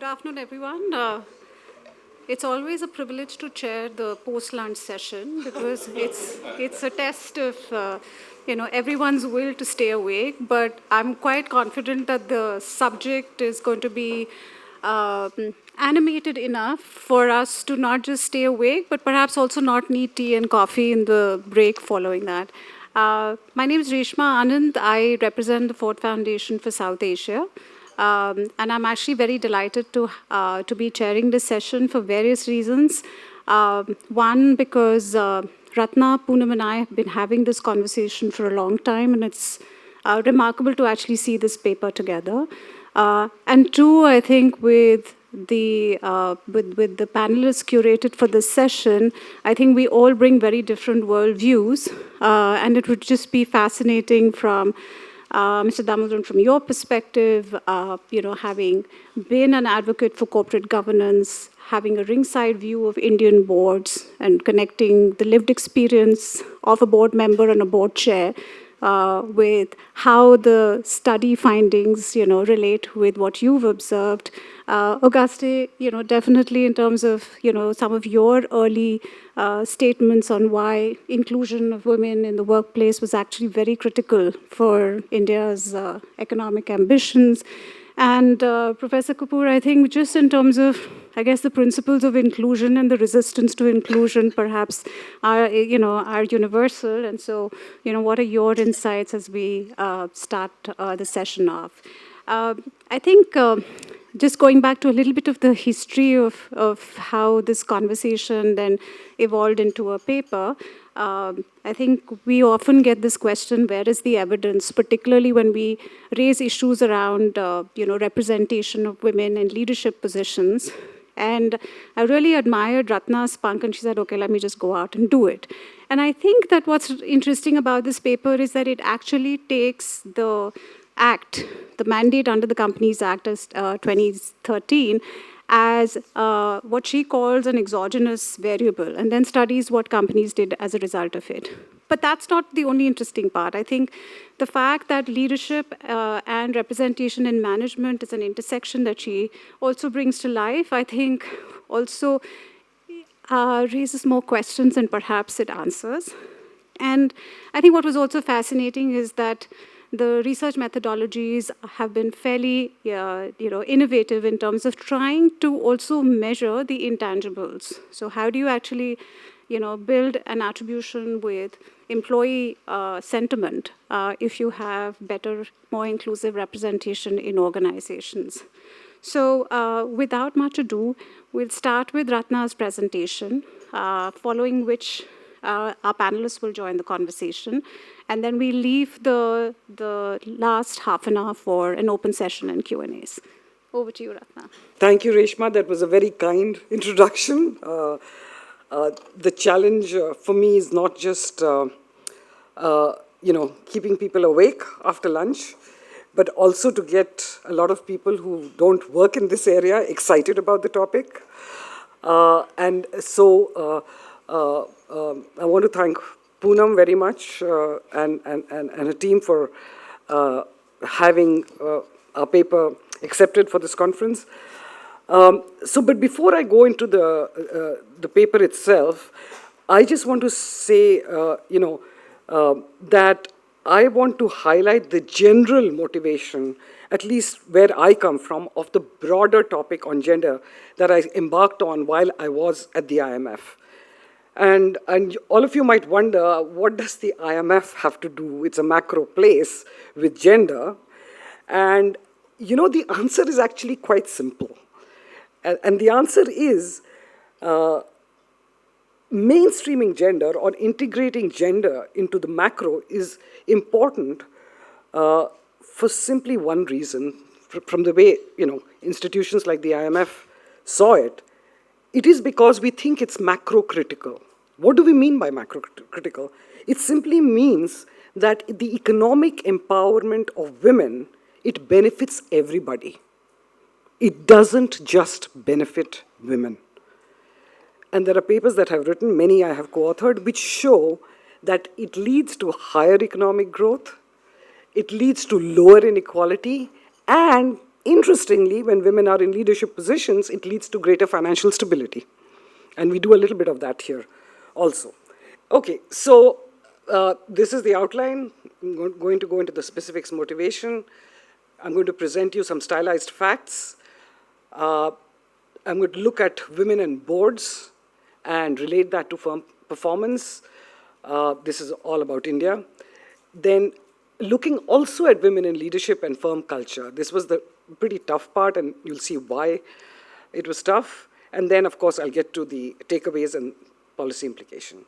Good afternoon, everyone. It's always a privilege to chair the post-lunch session because it's a test of everyone's will to stay awake. But I'm quite confident that the subject is going to be animated enough for us to not just stay awake, but perhaps also not need tea and coffee in the break following that. My name is Reshma Anand. I represent the Ford Foundation for South Asia. And I'm actually very delighted to be chairing this session for various reasons. One, because Ratna, Poonam, and I have been having this conversation for a long time, and it's remarkable to actually see this paper together. And two, I think with the panelists curated for this session, I think we all bring very different worldviews, and it would just be fascinating from Mr. Damodaran, from your perspective, having been an advocate for corporate governance, having a ringside view of Indian boards, and connecting the lived experience of a board member and a board chair with how the study findings, relate with what you've observed. Auguste, definitely in terms of, some of your early statements on why inclusion of women in the workplace was actually very critical for India's economic ambitions. And Professor Kapoor, I think just in terms of, I guess, the principles of inclusion and the resistance to inclusion perhaps are universal. And so, what are your insights as we start the session off? I think just going back to a little bit of the history of how this conversation then evolved into a paper, I think we often get this question, where is the evidence, particularly when we raise issues around, representation of women in leadership positions. And I really admired Ratna's spunk, and she said, okay, let me just go out and do it. And I think that what's interesting about this paper is that it actually takes the act, the mandate under the Companies Act as 2013, as what she calls an exogenous variable, and then studies what companies did as a result of it. But that's not the only interesting part. I think the fact that leadership and representation in management is an intersection that she also brings to life, I think also raises more questions than perhaps it answers. And I think what was also fascinating is that the research methodologies have been fairly, innovative in terms of trying to also measure the intangibles. So how do you actually, build an attribution with employee sentiment if you have better, more inclusive representation in organizations? So without much ado, we'll start with Ratna's presentation, following which our panelists will join the conversation, and then we leave the last half an hour for an open session and Q&As. Over to you, Ratna. Thank you, Reshma. That was a very kind introduction. The challenge for me is not just, keeping people awake after lunch, but also to get a lot of people who don't work in this area excited about the topic. And so I want to thank Poonam very much and her team for having our paper accepted for this conference. But before I go into the paper itself, I just want to say, that I want to highlight the general motivation, at least where I come from, of the broader topic on gender that I embarked on while I was at the IMF. And all of you might wonder, what does the IMF have to do? It's a macro place with gender. And, the answer is actually quite simple. And the answer is mainstreaming gender or integrating gender into the macro is important for simply one reason. From the way, institutions like the IMF saw it, it is because we think it's macro-critical. What do we mean by macro-critical? It simply means that the economic empowerment of women, it benefits everybody. It doesn't just benefit women. And there are papers that I've written, many I have co-authored, which show that it leads to higher economic growth, it leads to lower inequality, and Interestingly, when women are in leadership positions, it leads to greater financial stability. And we do a little bit of that here also. Okay, so this is the outline. I'm going to go into the specifics motivation. I'm going to present you some stylized facts. I'm going to look at women in boards and relate that to firm performance. This is all about India. Then looking also at women in leadership and firm culture. This was the pretty tough part, and you'll see why it was tough. And then, of course, I'll get to the takeaways and policy implication.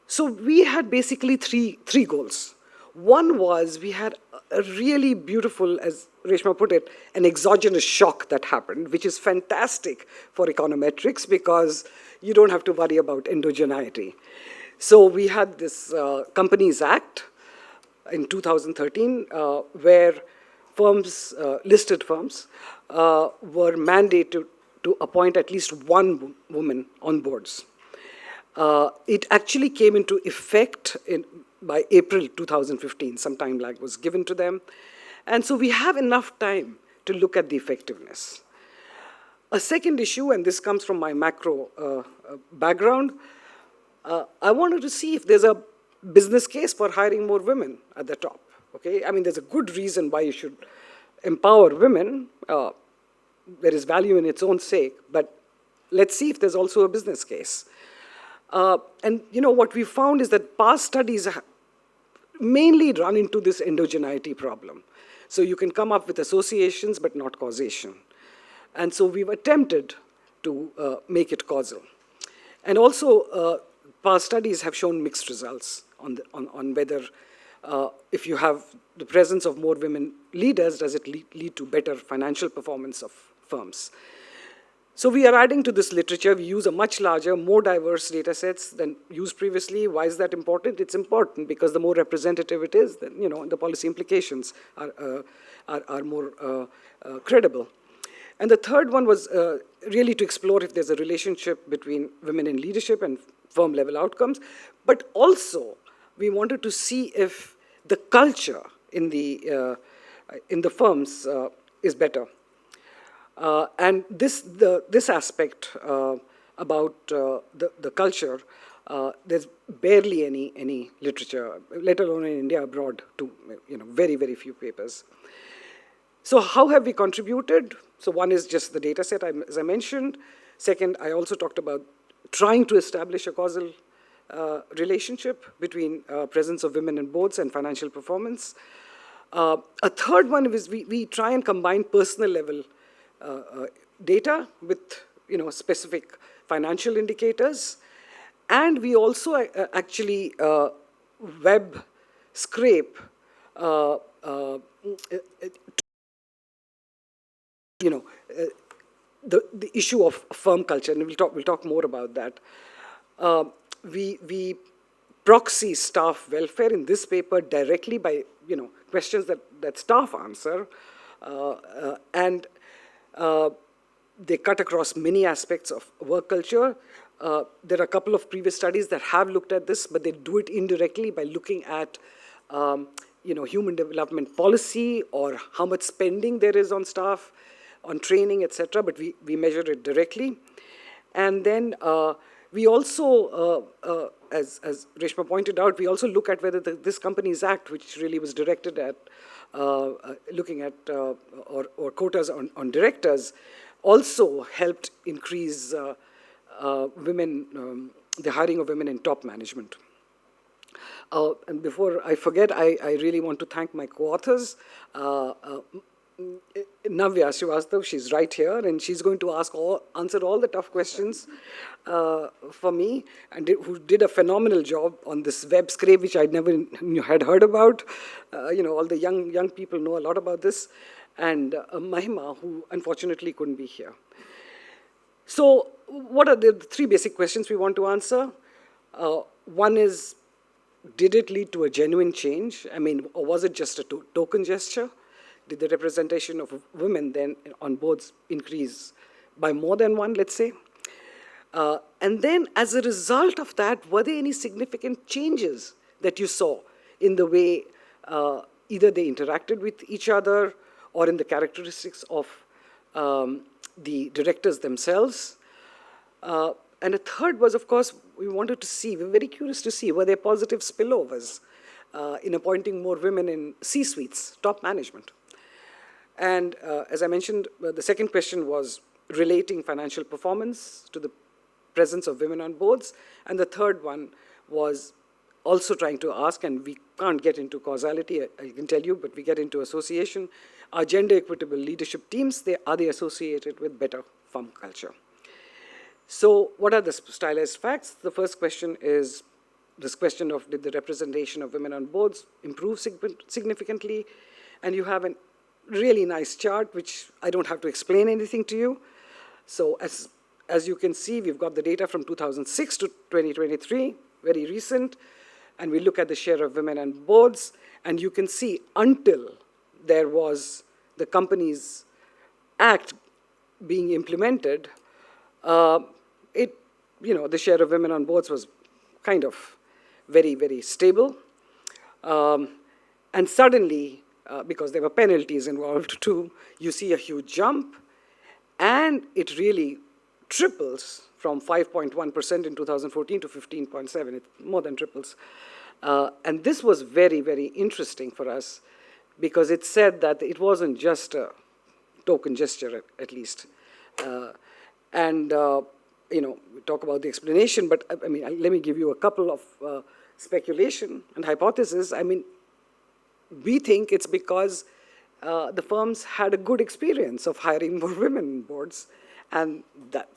So we had basically three goals. One was we had a really beautiful, as Reshma put it, an exogenous shock that happened, which is fantastic for econometrics because you don't have to worry about endogeneity. So we had this Companies Act in 2013 where firms, listed firms, were mandated to appoint at least one woman on boards. It actually came into effect by April 2015. Some time lag was given to them. And so we have enough time to look at the effectiveness. A second issue, and this comes from my macro background, I wanted to see if there's a business case for hiring more women at the top. Okay, I mean, there's a good reason why you should empower women. There is value in its own sake, but let's see if there's also a business case. And you know what we found is that past studies mainly run into this endogeneity problem. So you can come up with associations, but not causation. And so we've attempted to make it causal. And also, past studies have shown mixed results on whether if you have the presence of more women leaders, does it lead to better financial performance of firms. So we are adding to this literature. We use a much larger, more diverse data sets than used previously. Why is that important? It's important because the more representative it is, then the policy implications are more credible. And the third one was really to explore if there's a relationship between women in leadership and firm level outcomes. But also, we wanted to see if the culture in the firms is better. And this aspect about the culture, there's barely any literature, let alone in India, abroad, to very, very few papers. So how have we contributed? So one is just the data set, as I mentioned. Second, I also talked about trying to establish a causal relationship between presence of women in boards and financial performance. A third one is we try and combine personal level data with specific financial indicators, and we also actually web scrape the issue of firm culture, and we'll talk more about that. We proxy staff welfare in this paper directly by questions that staff answer, and they cut across many aspects of work culture. There are a couple of previous studies that have looked at this, but they do it indirectly by looking at human development policy or how much spending there is on staff, on training, etc. But we measure it directly. And then we also, as Reshma pointed out, we also look at whether this Companies Act, which really was directed at looking at or quotas on directors, also helped increase women, the hiring of women in top management. And before I forget, I really want to thank my co-authors. Navya Srivastava, she's right here, and she's going to answer all the tough questions for me, and who did a phenomenal job on this web scrape, which I never had heard about. All the young people know a lot about this, and Mahima, who unfortunately couldn't be here. So what are the three basic questions we want to answer? One is, did it lead to a genuine change? I mean, or was it just a token gesture? Did the representation of women then on boards increase by more than one, let's say? And then as a result of that, were there any significant changes that you saw in the way either they interacted with each other or in the characteristics of the directors themselves. And a third was, of course, we wanted to see, we were very curious to see, were there positive spillovers in appointing more women in C-suites, top management. And as I mentioned, the second question was relating financial performance to the presence of women on boards. And the third one was also trying to ask, and we can't get into causality, I can tell you, but we get into association. Are gender equitable leadership teams, are they associated with better firm culture? So what are the stylized facts? The first question is this question of, did the representation of women on boards improve significantly? And you have a really nice chart, which I don't have to explain anything to you. So as you can see, we've got the data from 2006 to 2023, very recent. And we look at the share of women on boards, and you can see until there was the Companies Act being implemented, the share of women on boards was kind of very, very stable. And suddenly, because there were penalties involved too, you see a huge jump, and it really triples from 5.1% in 2014 to 15.7%. It more than triples. And this was very, very interesting for us, because it said that it wasn't just a token gesture, at least. We talk about the explanation, but I mean, let me give you a couple of speculation and hypotheses. I mean, we think it's because the firms had a good experience of hiring more women on boards, and that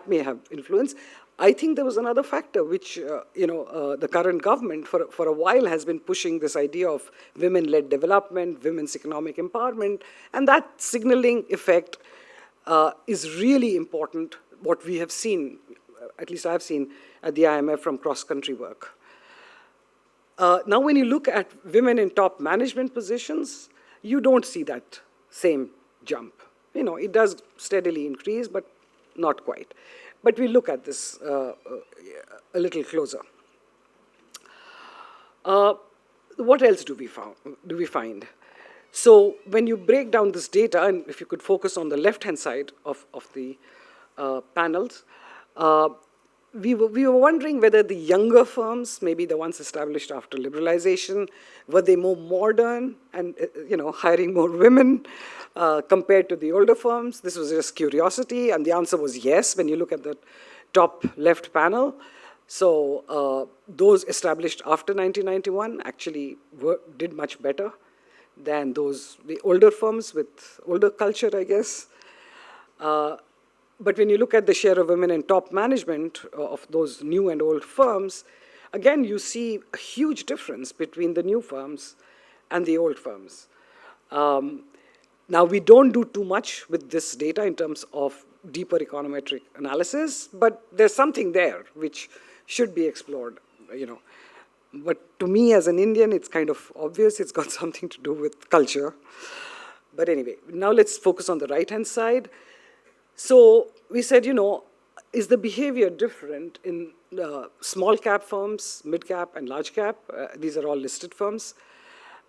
may have influence. I think there was another factor, which the current government for a while has been pushing this idea of women-led development, women's economic empowerment, and that signaling effect is really important. What we have seen, at least I've seen at the IMF from cross-country work. Now, when you look at women in top management positions, you don't see that same jump. It does steadily increase, but not quite. But we look at this a little closer. What else do we find? So when you break down this data, and if you could focus on the left-hand side of the panels, we were wondering whether the younger firms, maybe the ones established after liberalization, were they more modern and hiring more women compared to the older firms? This was just curiosity, and the answer was yes when you look at the top left panel. So those established after 1991 actually did much better than the older firms with older culture, I guess. But when you look at the share of women in top management of those new and old firms, again, you see a huge difference between the new firms and the old firms. Now, we don't do too much with this data in terms of deeper econometric analysis, but there's something there which should be explored, But to me, as an Indian, it's kind of obvious. It's got something to do with culture. But anyway, now let's focus on the right-hand side. So we said, is the behavior different in small cap firms, mid cap, and large cap? These are all listed firms.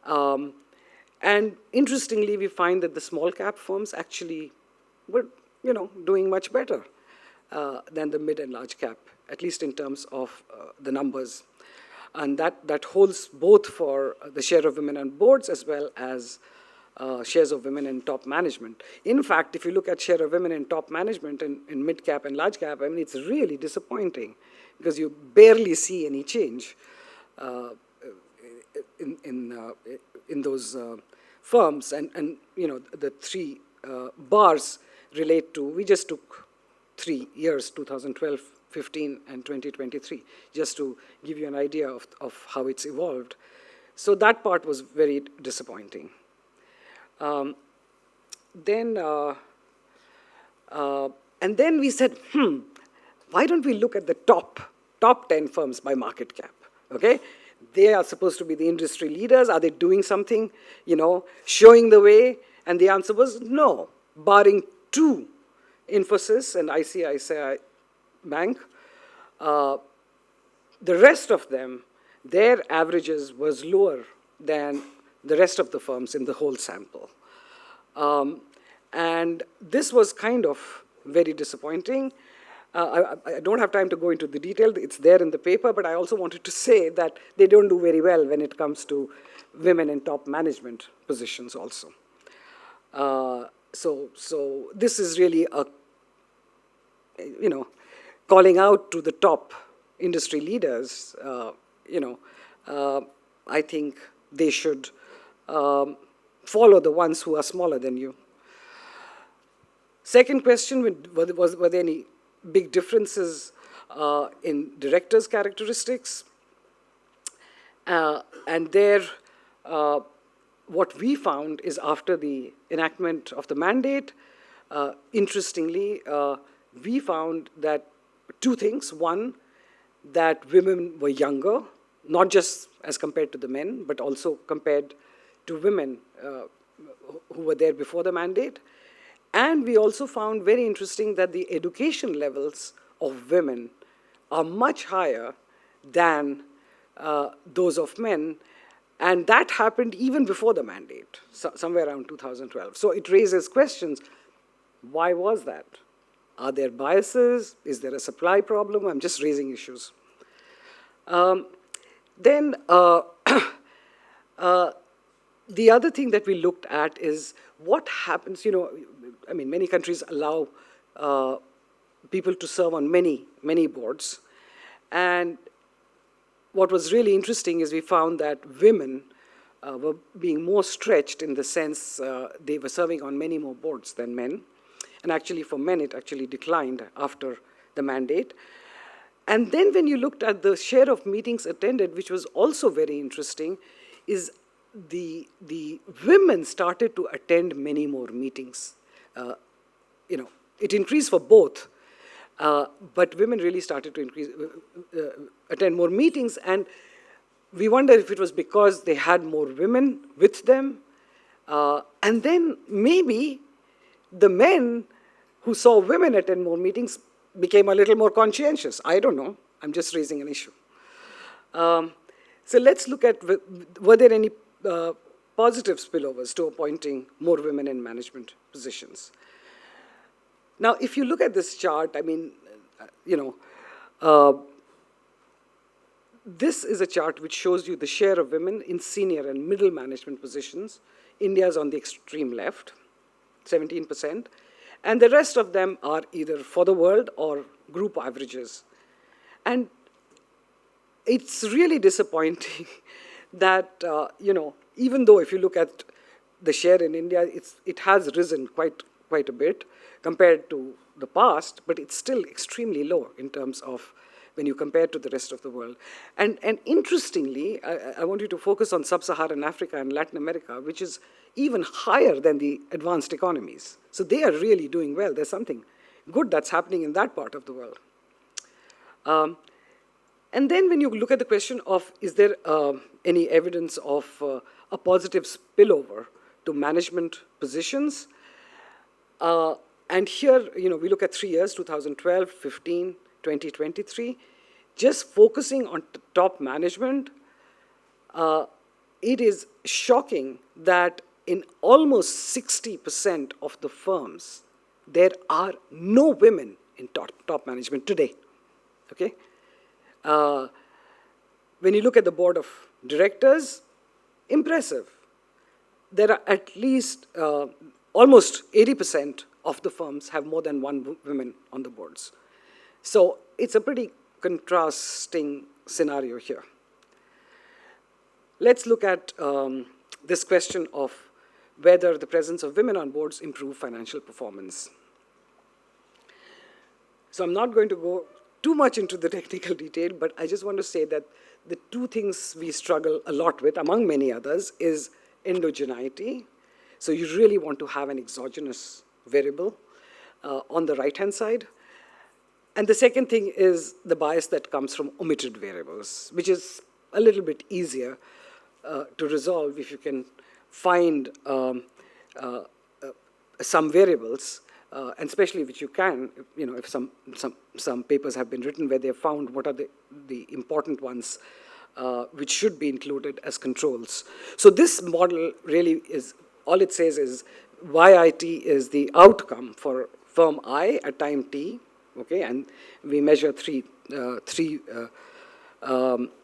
And interestingly, we find that the small cap firms actually were, doing much better than the mid and large cap, at least in terms of the numbers. And that holds both for the share of women on boards as well as shares of women in top management. In fact, if you look at share of women in top management in mid cap and large cap, I mean, it's really disappointing because you barely see any change in those firms. And the three bars relate to, we just took 3 years, 2012, 15, and 2023, just to give you an idea of how it's evolved. So that part was very disappointing. And then we said, why don't we look at the top 10 firms by market cap, okay? They are supposed to be the industry leaders. Are they doing something, showing the way? And the answer was no, barring 2, Infosys and ICICI Bank. The rest of them, their averages was lower than the rest of the firms in the whole sample. And this was kind of very disappointing. I don't have time to go into the detail. It's there in the paper, but I also wanted to say that they don't do very well when it comes to women in top management positions also. So this is really a, calling out to the top industry leaders. I think they should follow the ones who are smaller than you. Second question, were there any big differences in directors' characteristics? And there, what we found is after the enactment of the mandate, interestingly, we found that two things. One, that women were younger, not just as compared to the men, but also compared to women who were there before the mandate. And we also found very interesting that the education levels of women are much higher than those of men. And that happened even before the mandate, somewhere around 2012. So it raises questions. Why was that? Are there biases? Is there a supply problem? I'm just raising issues. Then the other thing that we looked at is what happens, many countries allow people to serve on many boards. And what was really interesting is we found that women were being more stretched in the sense they were serving on many more boards than men. And actually for men, it actually declined after the mandate. And then when you looked at the share of meetings attended, which was also very interesting, is the women started to attend many more meetings. It increased for both, but women really started to attend more meetings, and we wonder if it was because they had more women with them, and then maybe the men who saw women attend more meetings became a little more conscientious. I don't know. I'm just raising an issue. So let's look at, were there any positive spillovers to appointing more women in management positions? Now, if you look at this chart, this is a chart which shows you the share of women in senior and middle management positions. India is on the extreme left, 17%. And the rest of them are either for the world or group averages. And it's really disappointing that, even though if you look at the share in India, it has risen quite a bit compared to the past, but it's still extremely low in terms of when you compare to the rest of the world. And interestingly, I want you to focus on sub-Saharan Africa and Latin America, which is even higher than the advanced economies. So they are really doing well. There's something good that's happening in that part of the world. And then when you look at the question of, is there any evidence of a positive spillover to management positions? And here, we look at 3 years, 2012, 15, 2023, just focusing on top management, it is shocking that in almost 60% of the firms, there are no women in top management today, okay? When you look at the board of directors, impressive. There are at least almost 80% of the firms have more than one woman on the boards. So it's a pretty contrasting scenario here. Let's look at this question of whether the presence of women on boards improve financial performance. So I'm not going to go too much into the technical detail, but I just want to say that the two things we struggle a lot with, among many others, is endogeneity. So you really want to have an exogenous variable on the right-hand side. And the second thing is the bias that comes from omitted variables, which is a little bit easier to resolve if you can find some variables, and especially which you can, if some papers have been written where they have found what are the important ones which should be included as controls. So this model really is, all it says is YIT is the outcome for firm I at time t, okay, and we measure three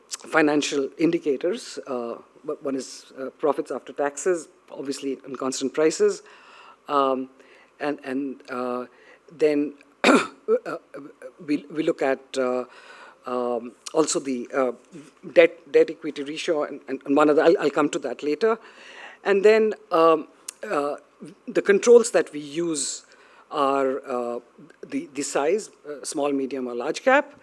financial indicators. But one is profits after taxes, obviously in constant prices, and then we look at also the debt equity ratio and one other. I'll come to that later, and then the controls that we use are the size, small, medium, or large cap.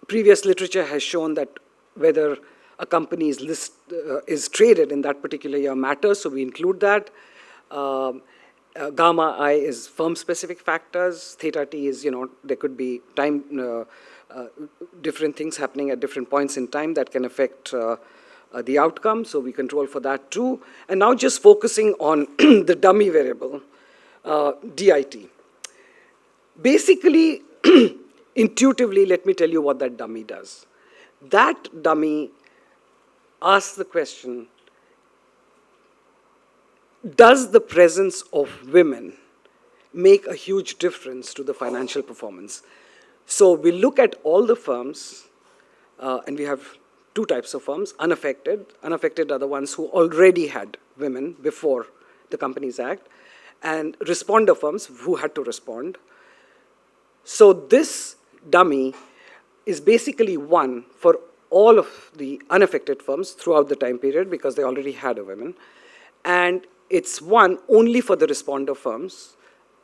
Previous literature has shown that whether a company is traded in that particular year matters, so we include that. Gamma I is firm-specific factors. Theta T is, there could be time, different things happening at different points in time that can affect the outcome, so we control for that too. And now just focusing on the dummy variable, DIT. Basically, intuitively, let me tell you what that dummy does. That dummy asks the question, does the presence of women make a huge difference to the financial performance? So we look at all the firms, and we have two types of firms, unaffected. Unaffected are the ones who already had women before the Companies Act, and responder firms who had to respond. So this dummy is basically one for all of the unaffected firms throughout the time period because they already had a women. And it's one only for the responder firms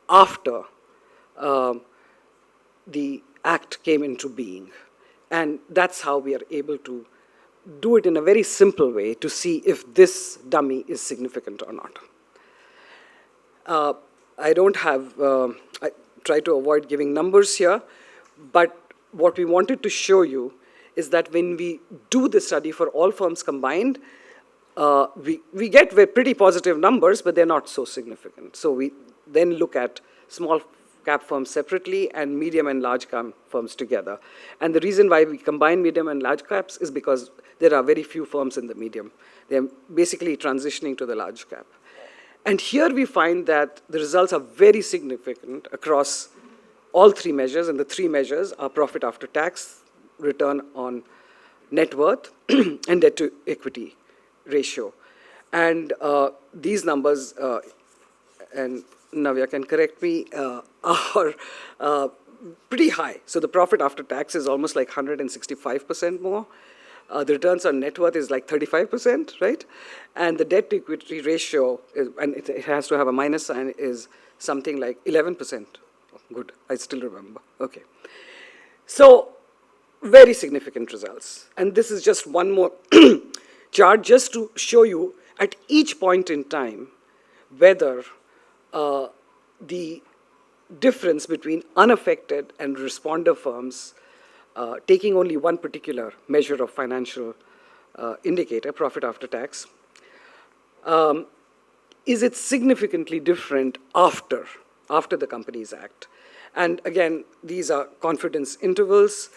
after the act came into being. And that's how we are able to do it in a very simple way to see if this dummy is significant or not. I don't have, I try to avoid giving numbers here, but what we wanted to show you is that when we do the study for all firms combined, we get pretty positive numbers, but they're not so significant. So we then look at small cap firms separately and medium and large cap firms together. And the reason why we combine medium and large caps is because there are very few firms in the medium. They're basically transitioning to the large cap. And here we find that the results are very significant across all three measures, and the three measures are profit after tax, return on net worth, and debt to equity ratio. And these numbers, and Navya can correct me, are pretty high. So the profit after tax is almost like 165% more. The returns on net worth is like 35%, right? And the debt to equity ratio, and it has to have a minus sign, is something like 11%. Oh, good, I still remember. Okay. So very significant results. And this is just one more chart just to show you at each point in time whether the difference between unaffected and responder firms, taking only one particular measure of financial indicator, profit after tax, is it significantly different after the Companies Act? And again, these are confidence intervals.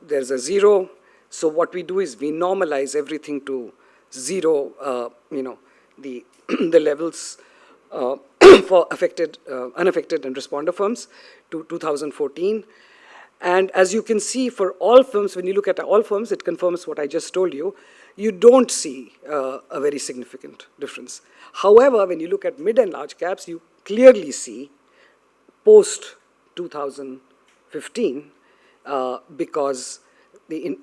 There's a 0. So what we do is we normalize everything to 0, the levels for unaffected and responder firms to 2014. And as you can see, for all firms, when you look at all firms, it confirms what I just told you. You don't see a very significant difference. However, when you look at mid and large caps, you clearly see post 2015 because the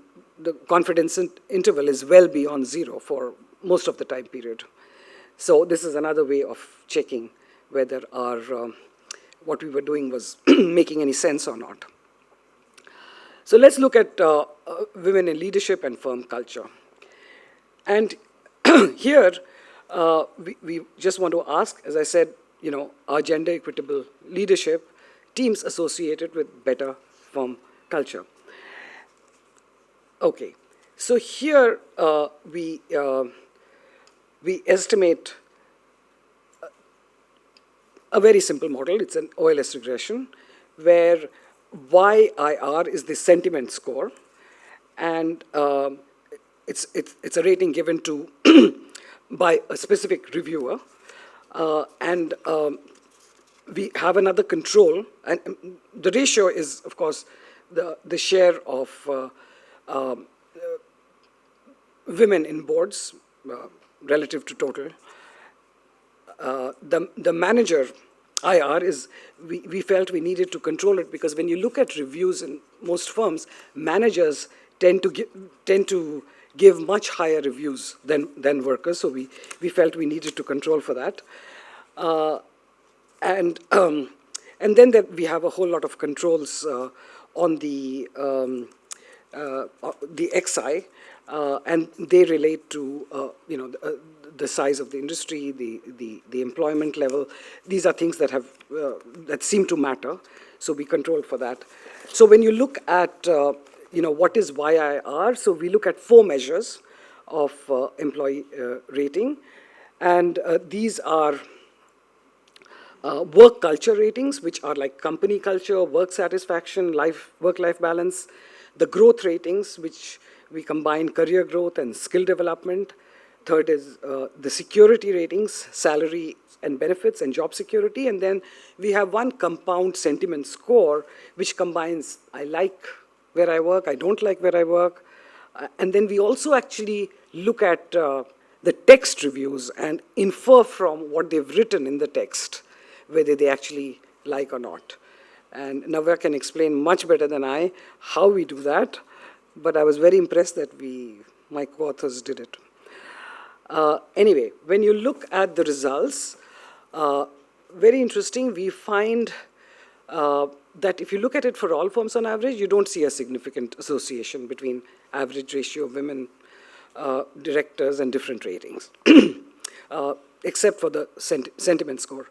confidence interval is well beyond 0 for most of the time period. So this is another way of checking whether what we were doing was making any sense or not. So let's look at women in leadership and firm culture. And here, we just want to ask, as I said, are gender equitable leadership teams associated with better firm culture? Okay, so here we estimate a very simple model. It's an OLS regression where YIR is the sentiment score, and it's a rating given to by a specific reviewer, and we have another control, and the ratio is, of course, the share of women in boards relative to total. The manager IR is, we felt we needed to control it, because when you look at reviews in most firms, managers tend to give much higher reviews than workers. So we felt we needed to control for that. And then we have a whole lot of controls on the XI, and they relate to the size of the industry, the employment level. These are things that that seem to matter, so we control for that. So when you look at what is YIR, so we look at 4 measures of employee rating, and these are work culture ratings, which are like company culture, work satisfaction, work-life balance. The growth ratings, which we combine career growth and skill development. Third is the security ratings, salary and benefits and job security. And then we have one compound sentiment score, which combines I like where I work, I don't like where I work. And then we also actually look at the text reviews and infer from what they've written in the text whether they actually like or not. And Navya can explain much better than I how we do that, but I was very impressed that my co-authors did it. Anyway, when you look at the results, very interesting, we find that if you look at it for all firms on average, you don't see a significant association between average ratio of women directors and different ratings, except for the sentiment score.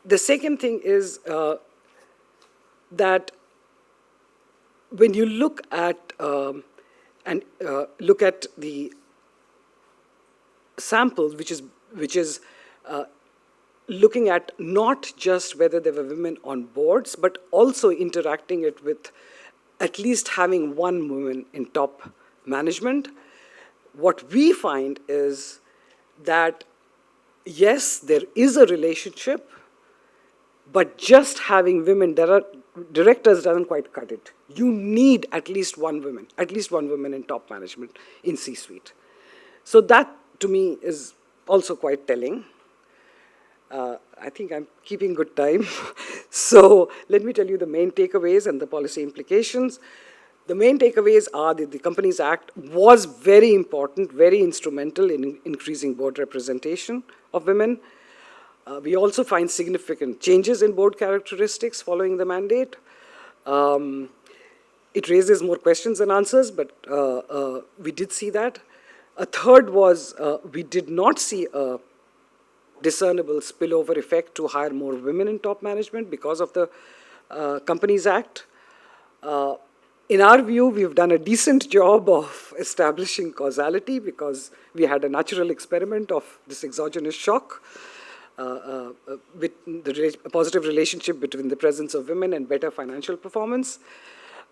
The second thing is that when you look at look at the samples, which is looking at not just whether there were women on boards, but also interacting it with at least having one woman in top management, what we find is that yes, there is a relationship, but just having women directors doesn't quite cut it. You need at least one woman in top management in C-suite. So that, to me, is also quite telling. I think I'm keeping good time. So let me tell you the main takeaways and the policy implications. The main takeaways are that the Companies Act was very important, very instrumental in increasing board representation of women. We also find significant changes in board characteristics following the mandate. It raises more questions than answers, but we did see that. A third was we did not see a discernible spillover effect to hire more women in top management because of the Companies Act. In our view, we've done a decent job of establishing causality because we had a natural experiment of this exogenous shock with the positive relationship between the presence of women and better financial performance.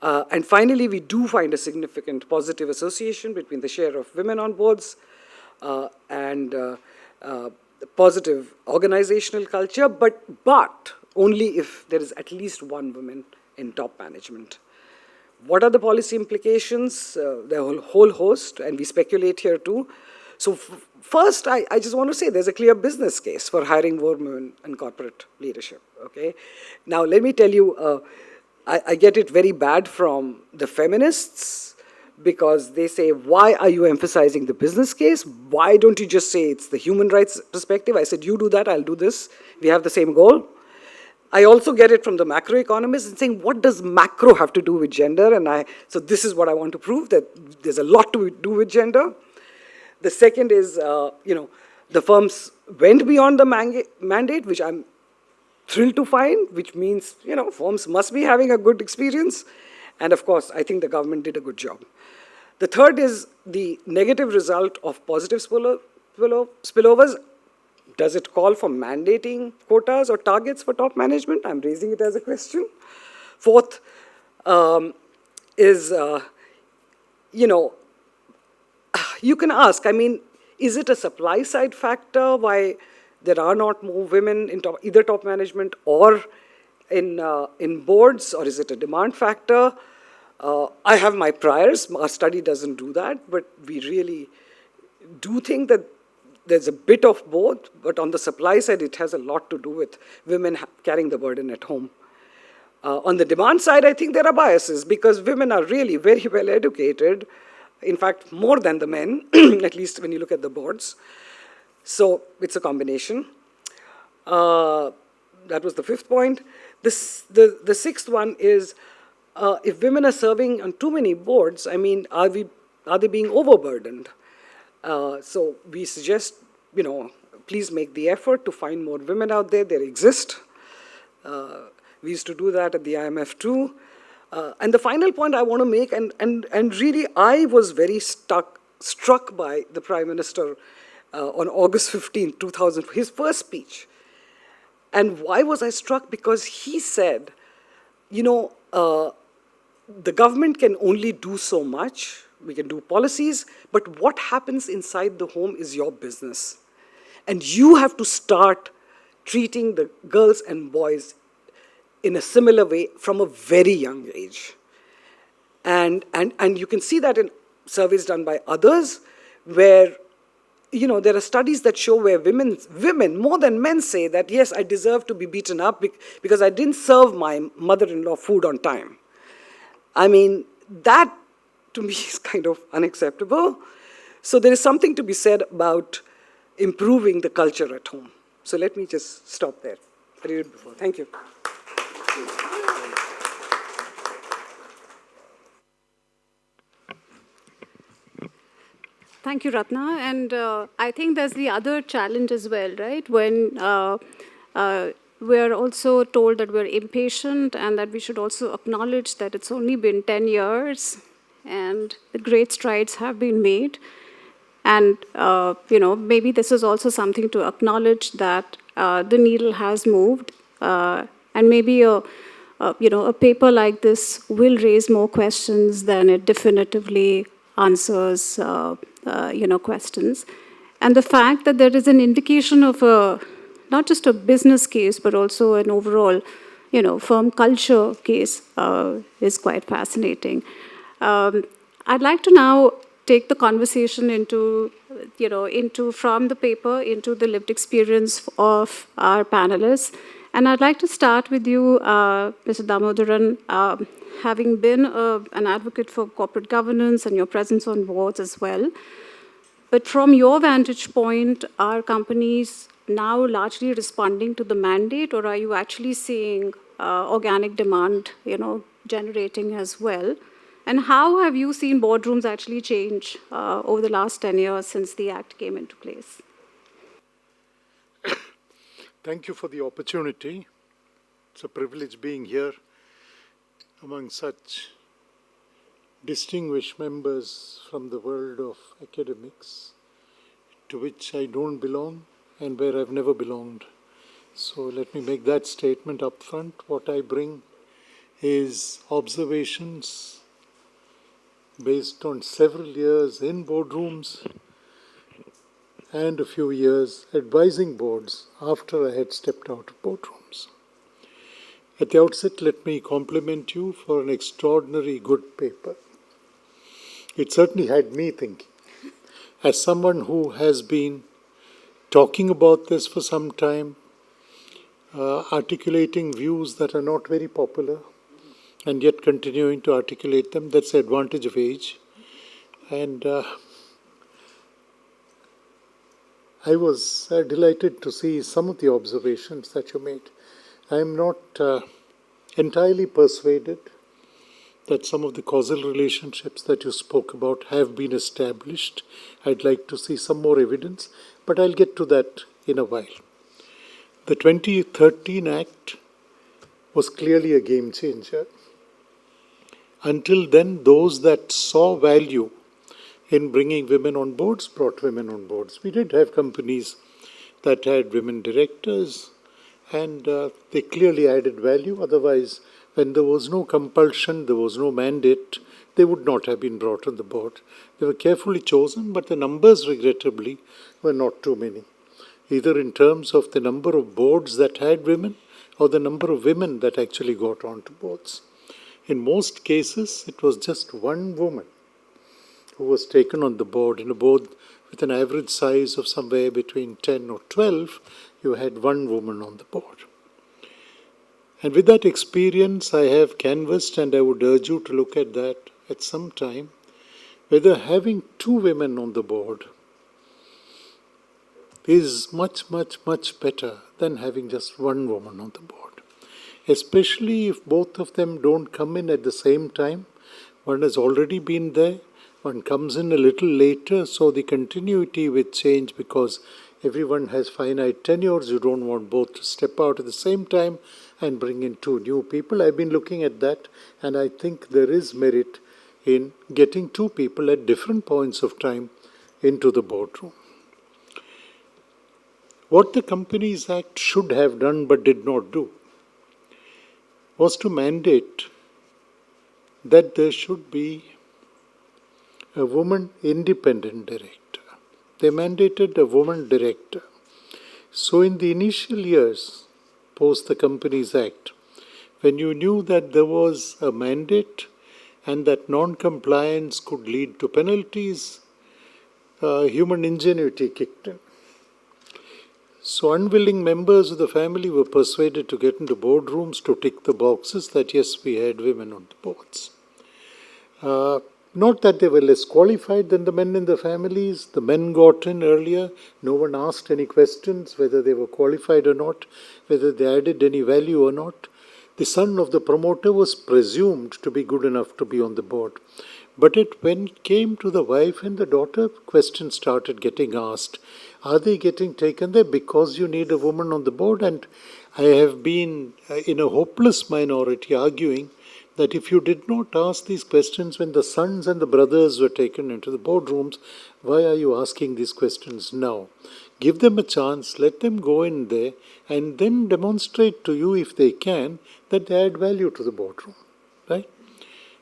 And finally, we do find a significant positive association between the share of women on boards and positive organizational culture, but only if there is at least one woman in top management. What are the policy implications? There are a whole host, and we speculate here too. So first, I just want to say there's a clear business case for hiring more women in corporate leadership. Okay. Now, let me tell you, I get it very bad from the feminists because they say, why are you emphasizing the business case? Why don't you just say it's the human rights perspective? I said, you do that, I'll do this. We have the same goal. I also get it from the macroeconomists and saying, what does macro have to do with gender? And so this is what I want to prove, that there's a lot to do with gender. The second is, the firms went beyond the mandate, which I'm thrilled to find, which means, firms must be having a good experience. And of course, I think the government did a good job. The third is the negative result of positive spillovers. Does it call for mandating quotas or targets for top management? I'm raising it as a question. Fourth is, you can ask, Is it a supply side factor why there are not more women in either top management or in boards, or is it a demand factor? I have my priors. Our study doesn't do that, but we really do think that there's a bit of both, but on the supply side, it has a lot to do with women carrying the burden at home. On the demand side, I think there are biases because women are really very well educated, in fact, more than the men, at least when you look at the boards. So it's a combination. That was the fifth point. The sixth one is, if women are serving on too many boards, I mean, are they being overburdened? So we suggest, please make the effort to find more women out there. There exist. We used to do that at the IMF too. And the final point I want to make, and really I was very struck by the Prime Minister on August 15, 2000, his first speech. And why was I struck? Because he said, the government can only do so much. We can do policies, but what happens inside the home is your business. And you have to start treating the girls and boys in a similar way from a very young age. And you can see that in surveys done by others, where there are studies that show where women more than men say that, yes, I deserve to be beaten up because I didn't serve my mother-in-law food on time. I mean, that to me is kind of unacceptable. So there is something to be said about improving the culture at home. So let me just stop there. I did it before. Thank you. Thank you, Ratna. And I think there's the other challenge as well, right? When we're also told that we're impatient and that we should also acknowledge that it's only been 10 years and the great strides have been made. And, maybe this is also something to acknowledge that the needle has moved. And maybe a paper like this will raise more questions than it definitively answers, questions. And the fact that there is an indication of not just a business case, but also an overall, firm culture case is quite fascinating. I'd like to now take the conversation into from the paper into the lived experience of our panelists. And I'd like to start with you, Mr. Damodaran, having been an advocate for corporate governance and your presence on boards as well. But from your vantage point, are companies now largely responding to the mandate, or are you actually seeing organic demand, generating as well? And how have you seen boardrooms actually change over the last 10 years since the Act came into place? Thank you for the opportunity. It's a privilege being here among such distinguished members from the world of academics, to which I don't belong and where I've never belonged. So let me make that statement up front. What I bring is observations based on several years in boardrooms and a few years advising boards after I had stepped out of boardrooms. At the outset, let me compliment you for an extraordinary good paper. It certainly had me thinking. As someone who has been talking about this for some time, articulating views that are not very popular, and yet continuing to articulate them, that's the advantage of age. And I was delighted to see some of the observations that you made. I am not entirely persuaded that some of the causal relationships that you spoke about have been established. I'd like to see some more evidence, but I'll get to that in a while. The 2013 Act was clearly a game changer. Until then, those that saw value in bringing women on boards brought women on boards. We did have companies that had women directors, and they clearly added value. Otherwise, when there was no compulsion, there was no mandate, they would not have been brought on the board. They were carefully chosen, but the numbers, regrettably, were not too many, either in terms of the number of boards that had women or the number of women that actually got onto boards. In most cases, it was just one woman who was taken on the board. In a board with an average size of somewhere between 10 or 12, you had one woman on the board. And with that experience, I have canvassed, and I would urge you to look at that at some time, whether having two women on the board is much, much, much better than having just one woman on the board. Especially if both of them don't come in at the same time. One has already been there, one comes in a little later, so the continuity will change because everyone has finite tenures. You don't want both to step out at the same time and bring in two new people. I've been looking at that, and I think there is merit in getting two people at different points of time into the boardroom. What the Companies Act should have done but did not do was to mandate that there should be a woman independent director. They mandated a woman director. So in the initial years, post the Companies Act, when you knew that there was a mandate and that non-compliance could lead to penalties, human ingenuity kicked in. So unwilling members of the family were persuaded to get into boardrooms to tick the boxes that yes, we had women on the boards. Not that they were less qualified than the men in the families. The men got in earlier. No one asked any questions whether they were qualified or not, whether they added any value or not. The son of the promoter was presumed to be good enough to be on the board. But when it came to the wife and the daughter, questions started getting asked. Are they getting taken there because you need a woman on the board? And I have been in a hopeless minority arguing that if you did not ask these questions when the sons and the brothers were taken into the boardrooms, why are you asking these questions now? Give them a chance, let them go in there, and then demonstrate to you, if they can, that they add value to the boardroom. Right?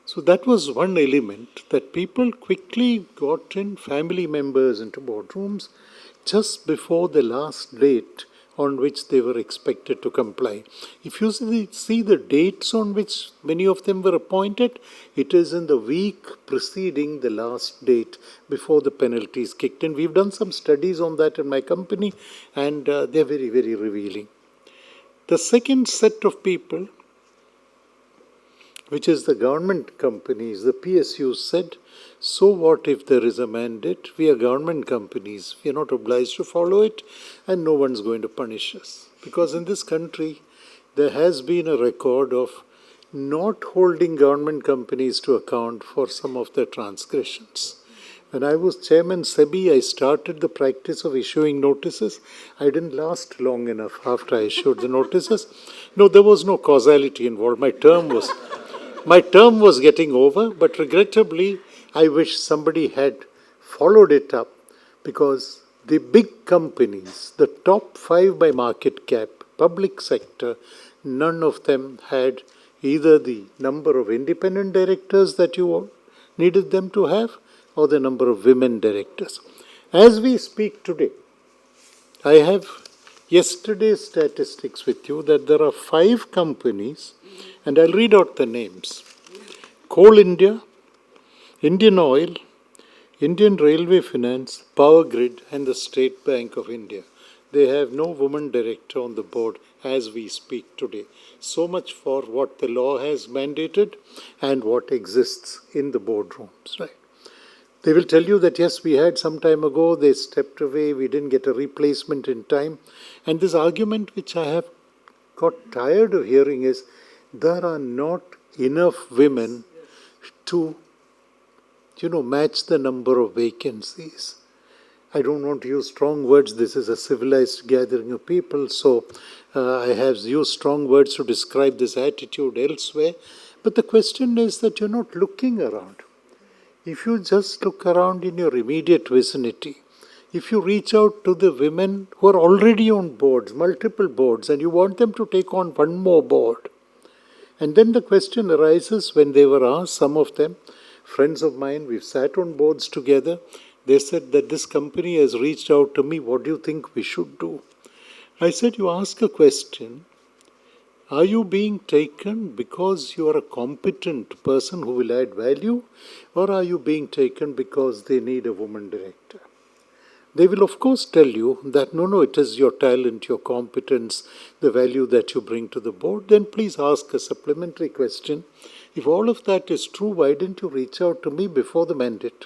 So that was one element, that people quickly got in family members into boardrooms just before the last date on which they were expected to comply. If you see the dates on which many of them were appointed, it is in the week preceding the last date before the penalties kicked in. We've done some studies on that in my company, and they're very, very revealing. The second set of people, which is the government companies, the PSUs said, so what if there is a mandate? We are government companies. We are not obliged to follow it, and no one's going to punish us. Because in this country, there has been a record of not holding government companies to account for some of their transgressions. When I was chairman SEBI, I started the practice of issuing notices. I didn't last long enough after I issued the notices. No, there was no causality involved. My term was getting over, but regrettably, I wish somebody had followed it up, because the big companies, the top 5 by market cap, public sector, none of them had either the number of independent directors that you needed them to have or the number of women directors. As we speak today, I have yesterday's statistics with you that there are 5 companies, and I'll read out the names. Coal India, Indian Oil, Indian Railway Finance, Power Grid, and the State Bank of India. They have no woman director on the board as we speak today. So much for what the law has mandated and what exists in the boardrooms, right? They will tell you that yes, we had some time ago, they stepped away, we didn't get a replacement in time. And this argument which I have got tired of hearing is, there are not enough women to match the number of vacancies. I don't want to use strong words. This is a civilized gathering of people, so I have used strong words to describe this attitude elsewhere. But the question is that you're not looking around. If you just look around in your immediate vicinity, if you reach out to the women who are already on boards, multiple boards, and you want them to take on one more board, and then the question arises when they were asked, some of them, friends of mine, we've sat on boards together. They said that this company has reached out to me. What do you think we should do? I said, you ask a question. Are you being taken because you are a competent person who will add value, or are you being taken because they need a woman director? They will, of course, tell you that no, it is your talent, your competence, the value that you bring to the board. Then please ask a supplementary question. If all of that is true, why didn't you reach out to me before the mandate?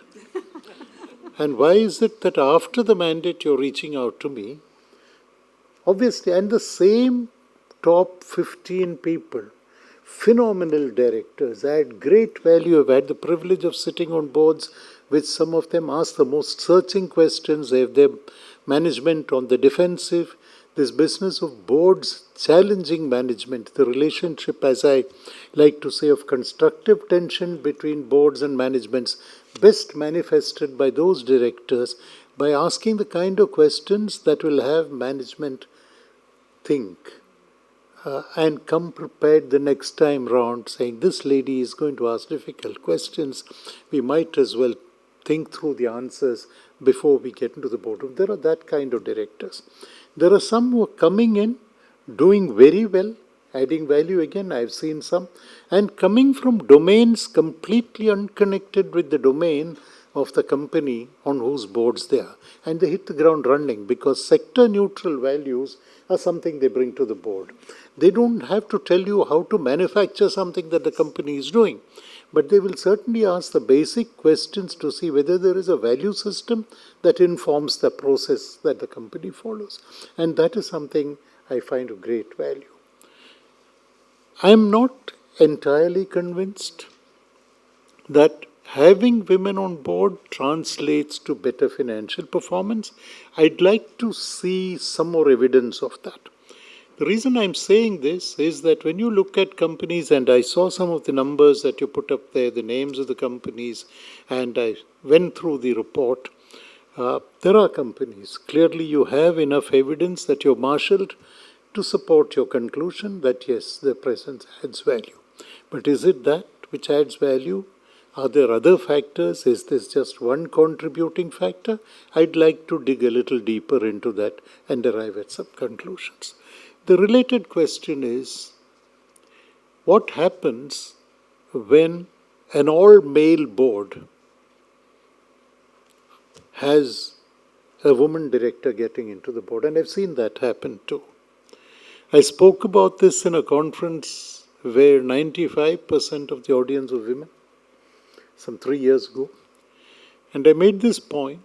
And why is it that after the mandate you're reaching out to me? Obviously, and the same top 15 people, phenomenal directors, add great value. I've had the privilege of sitting on boards which some of them ask the most searching questions. They have their management on the defensive. This business of boards challenging management, the relationship, as I like to say, of constructive tension between boards and managements, best manifested by those directors by asking the kind of questions that will have management think and come prepared the next time round, saying this lady is going to ask difficult questions. We might as well think through the answers before we get into the boardroom. There are that kind of directors. There are some who are coming in, doing very well, adding value again, I've seen some, and coming from domains completely unconnected with the domain of the company on whose boards they are. And they hit the ground running because sector neutral values are something they bring to the board. They don't have to tell you how to manufacture something that the company is doing, but they will certainly ask the basic questions to see whether there is a value system that informs the process that the company follows. And that is something I find of great value. I am not entirely convinced that having women on board translates to better financial performance. I'd like to see some more evidence of that. The reason I'm saying this is that when you look at companies, and I saw some of the numbers that you put up there, the names of the companies, and I went through the report, there are companies. Clearly you have enough evidence that you've marshaled to support your conclusion that yes, their presence adds value. But is it that which adds value? Are there other factors? Is this just one contributing factor? I'd like to dig a little deeper into that and arrive at some conclusions. The related question is, what happens when an all-male board has a woman director getting into the board? And I've seen that happen too. I spoke about this in a conference where 95% of the audience were women, some 3 years ago. And I made this point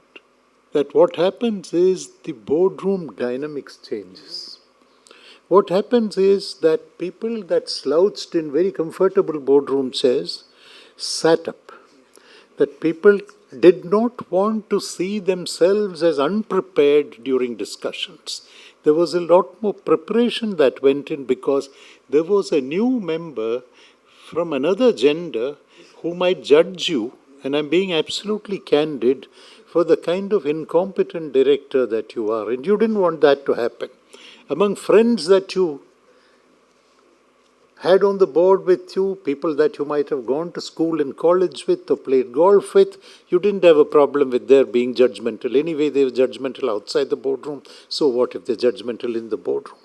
that what happens is the boardroom dynamics changes. What happens is that people that slouched in very comfortable boardroom chairs sat up. That people did not want to see themselves as unprepared during discussions. There was a lot more preparation that went in because there was a new member from another gender who might judge you, and I'm being absolutely candid, for the kind of incompetent director that you are. And you didn't want that to happen. Among friends that you had on the board with you, people that you might have gone to school and college with or played golf with, you didn't have a problem with their being judgmental. Anyway, they were judgmental outside the boardroom. So what if they're judgmental in the boardroom?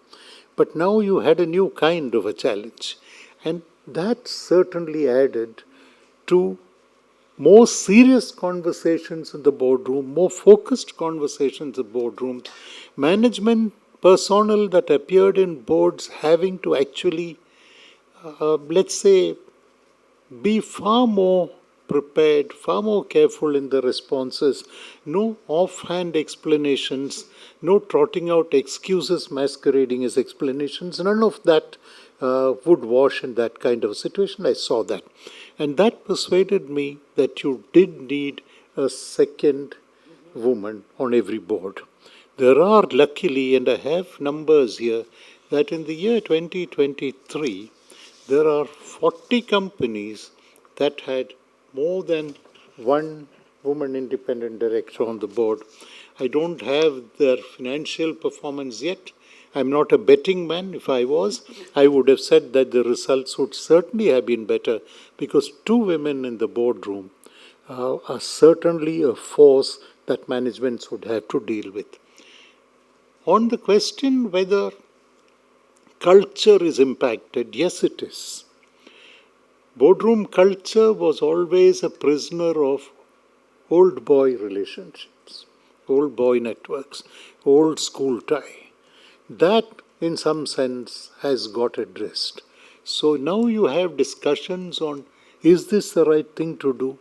But now you had a new kind of a challenge. And that certainly added to more serious conversations in the boardroom, more focused conversations in the boardroom, management personnel that appeared in boards having to actually, let's say, be far more prepared, far more careful in the responses, no offhand explanations, no trotting out excuses masquerading as explanations, none of that would wash in that kind of a situation. I saw that. And that persuaded me that you did need a second woman on every board. There are, luckily, and I have numbers here, that in the year 2023, there are 40 companies that had more than one woman independent director on the board. I don't have their financial performance yet. I'm not a betting man. If I was, I would have said that the results would certainly have been better because 2 women in the boardroom are certainly a force that management would have to deal with. On the question whether culture is impacted, yes, it is. Boardroom culture was always a prisoner of old boy relationships, old boy networks, old school tie. That, in some sense, has got addressed. So now you have discussions on, is this the right thing to do?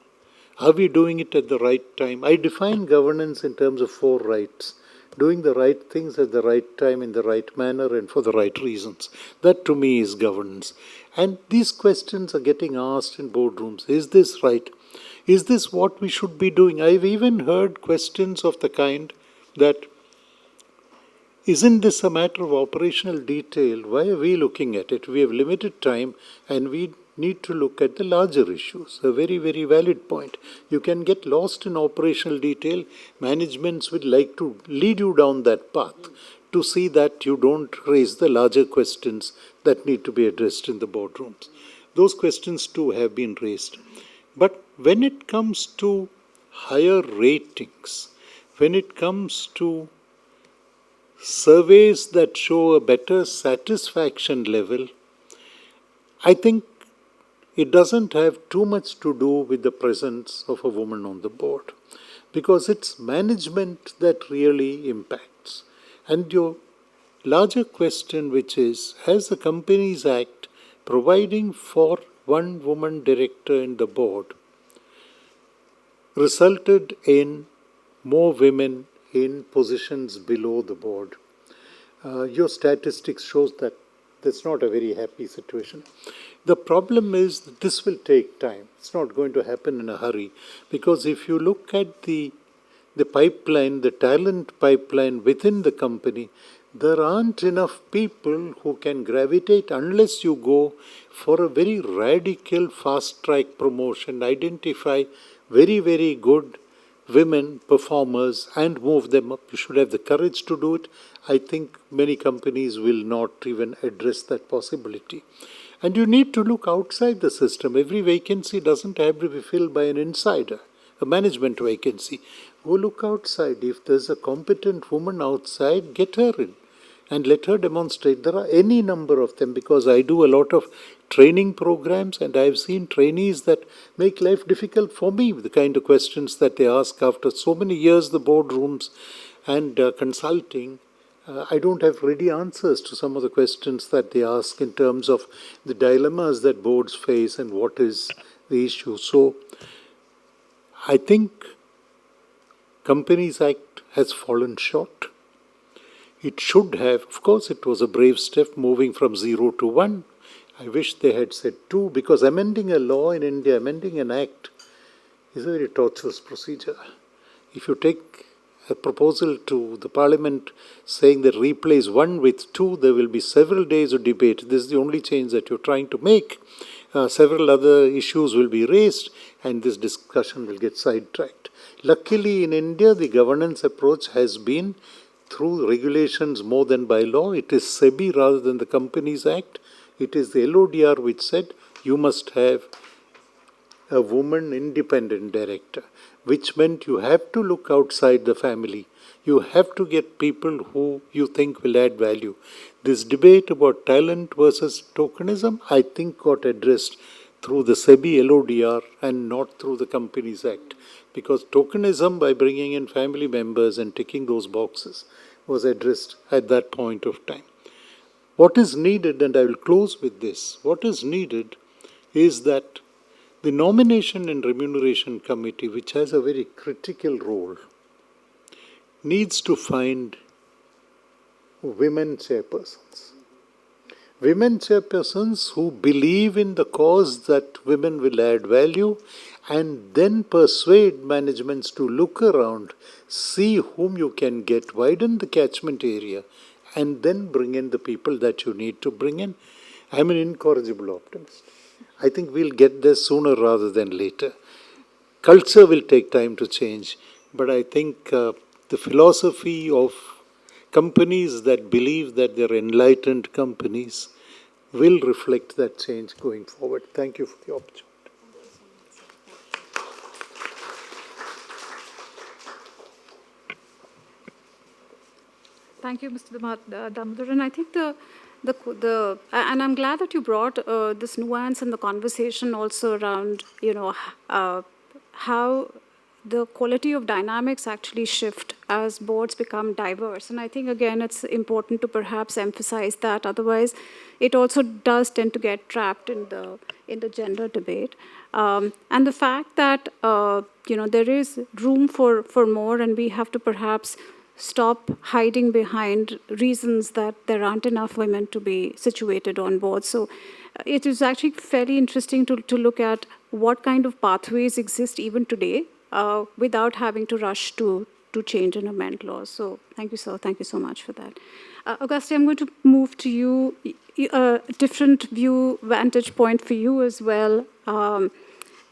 Are we doing it at the right time? I define governance in terms of 4 rights. Doing the right things at the right time, in the right manner, and for the right reasons. That to me is governance. And these questions are getting asked in boardrooms. Is this right? Is this what we should be doing? I've even heard questions of the kind that, isn't this a matter of operational detail? Why are we looking at it? We have limited time and we need to look at the larger issues. A very, very valid point. You can get lost in operational detail. Managements would like to lead you down that path to see that you don't raise the larger questions that need to be addressed in the boardrooms. Those questions too have been raised. But when it comes to higher ratings, when it comes to surveys that show a better satisfaction level, I think it doesn't have too much to do with the presence of a woman on the board, because it's management that really impacts. And your larger question, which is, has the Companies Act providing for one woman director in the board resulted in more women in positions below the board? Your statistics shows that that's not a very happy situation. The problem is that this will take time. It's not going to happen in a hurry, because if you look at the pipeline, the talent pipeline within the company, there aren't enough people who can gravitate unless you go for a very radical fast track promotion, identify very, very good women performers and move them up. You should have the courage to do it. I think many companies will not even address that possibility. And you need to look outside the system. Every vacancy doesn't have to be filled by an insider, a management vacancy. Go look outside. If there's a competent woman outside, get her in and let her demonstrate. There are any number of them, because I do a lot of training programs and I've seen trainees that make life difficult for me with the kind of questions that they ask after so many years the boardrooms and consulting. I don't have ready answers to some of the questions that they ask in terms of the dilemmas that boards face and what is the issue. So I think Companies Act has fallen short. It should have, of course, it was a brave step moving from 0 to 1. I wish they had said 2, because amending a law in India, amending an act, is a very tortuous procedure. If you take a proposal to the parliament saying that replace 1 with 2, there will be several days of debate. This is the only change that you're trying to make. Several other issues will be raised and this discussion will get sidetracked. Luckily in India, the governance approach has been through regulations more than by law. It is SEBI rather than the Companies Act. It is the LODR which said you must have a woman independent director, which meant you have to look outside the family. You have to get people who you think will add value. This debate about talent versus tokenism, I think, got addressed through the SEBI LODR and not through the Companies Act. Because tokenism, by bringing in family members and ticking those boxes, was addressed at that point of time. What is needed, and I will close with this, what is needed is that the Nomination and Remuneration Committee, which has a very critical role, needs to find women chairpersons. Women chairpersons who believe in the cause that women will add value and then persuade managements to look around, see whom you can get, widen the catchment area, and then bring in the people that you need to bring in. I'm an incorrigible optimist. I think we'll get there sooner rather than later. Culture will take time to change, but I think the philosophy of companies that believe that they're enlightened companies will reflect that change going forward. Thank you for the opportunity. Thank you, Mr. Damodaran. I think and I'm glad that you brought this nuance in the conversation also around, how the quality of dynamics actually shift as boards become diverse. And I think, again, it's important to perhaps emphasize that. Otherwise, it also does tend to get trapped in the gender debate. And the fact that, there is room for more, and we have to perhaps stop hiding behind reasons that there aren't enough women to be situated on board. So it is actually fairly interesting to look at what kind of pathways exist even today without having to rush to change and amend laws. So thank you, sir. Thank you so much for that. Auguste, I'm going to move to you, a different vantage point for you as well.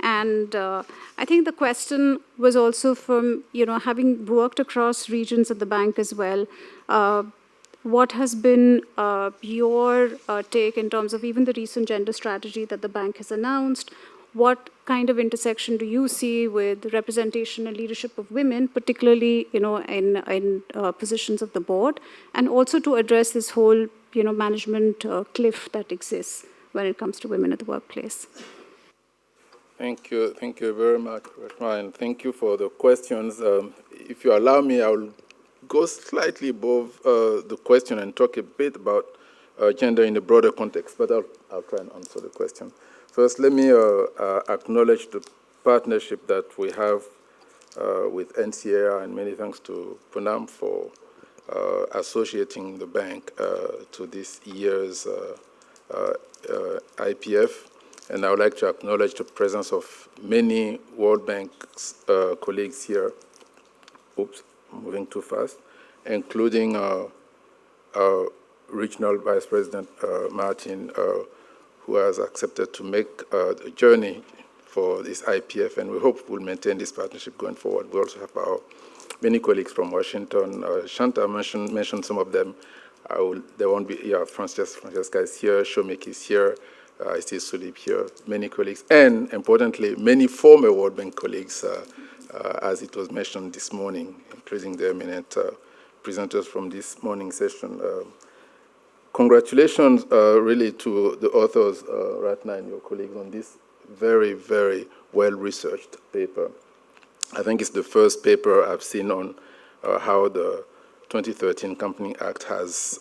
And I think the question was also from, having worked across regions at the bank as well, what has been your take in terms of even the recent gender strategy that the bank has announced? What kind of intersection do you see with representation and leadership of women, particularly, in positions of the board, and also to address this whole, management cliff that exists when it comes to women at the workplace? Thank you very much, Ratna, and thank you for the questions. If you allow me, I will go slightly above the question and talk a bit about gender in a broader context, but I'll try and answer the question. First, let me acknowledge the partnership that we have with NCAER, and many thanks to Poonam for associating the bank to this year's IPF. And I would like to acknowledge the presence of many World Bank colleagues here. Oops, moving too fast, including our Regional Vice President Martin, who has accepted to make the journey for this IPF, and we hope we'll maintain this partnership going forward. We also have our many colleagues from Washington. Shanta mentioned some of them. There won't be, Francesca is here, Shomik is here, I see Sulip here, many colleagues, and importantly, many former World Bank colleagues, as it was mentioned this morning, including the eminent presenters from this morning session. Congratulations really to the authors, Ratna and your colleagues, on this very, very well-researched paper. I think it's the first paper I've seen on how the 2013 Company Act has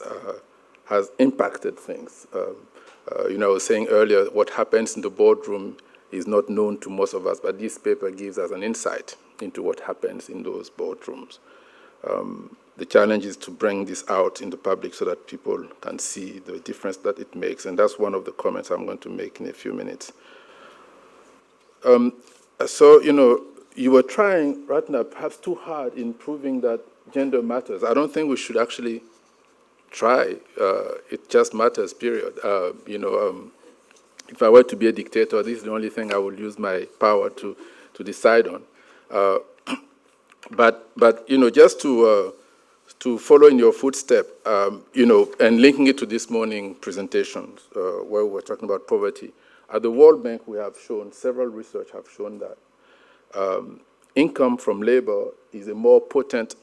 impacted things. I was saying earlier, what happens in the boardroom is not known to most of us, but this paper gives us an insight into what happens in those boardrooms. The challenge is to bring this out in the public so that people can see the difference that it makes, and that's one of the comments I'm going to make in a few minutes. You were trying, Ratna, perhaps too hard in proving that gender matters. I don't think we should actually try. It just matters, period. If I were to be a dictator, this is the only thing I would use my power to decide on. But just to follow in your footstep, and linking it to this morning presentations where we were talking about poverty, at the World Bank we have shown, several research have shown that income from labor is a more potent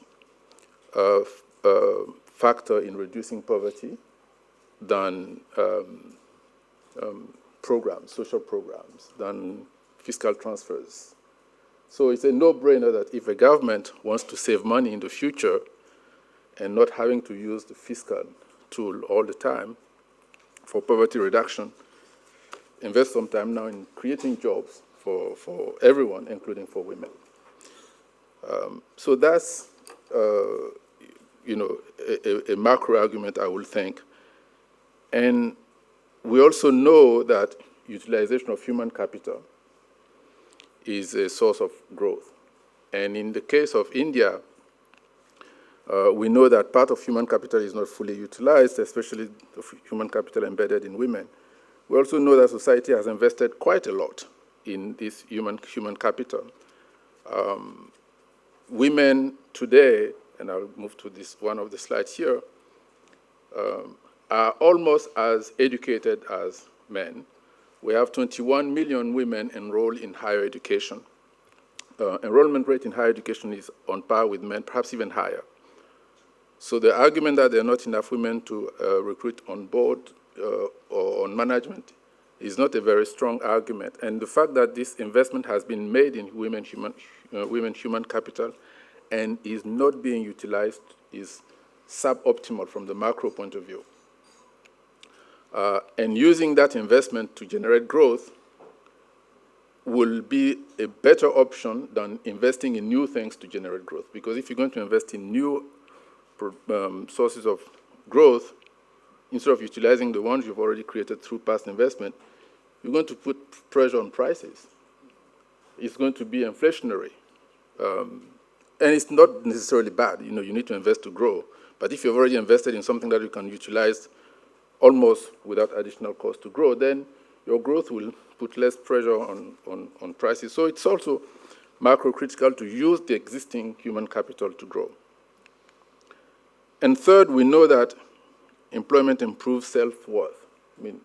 factor in reducing poverty than programs, social programs, than fiscal transfers. So it's a no-brainer that if a government wants to save money in the future and not having to use the fiscal tool all the time for poverty reduction, invest some time now in creating jobs for everyone, including for women. So that's a macro argument, I will think. And we also know that utilization of human capital is a source of growth. And in the case of India, we know that part of human capital is not fully utilized, especially the human capital embedded in women. We also know that society has invested quite a lot in this human capital. Women today, and I'll move to this one of the slides here, are almost as educated as men. We have 21 million women enrolled in higher education. Enrollment rate in higher education is on par with men, perhaps even higher. So the argument that there are not enough women to recruit on board or on management is not a very strong argument. And the fact that this investment has been made in women human capital and is not being utilized is suboptimal from the macro point of view. And using that investment to generate growth will be a better option than investing in new things to generate growth. Because if you're going to invest in new sources of growth, instead of utilizing the ones you've already created through past investment, you're going to put pressure on prices. It's going to be inflationary. And it's not necessarily bad. You need to invest to grow. But if you've already invested in something that you can utilize almost without additional cost to grow, then your growth will put less pressure on prices. So it's also macro-critical to use the existing human capital to grow. And third, we know that employment improves self-worth. I mean,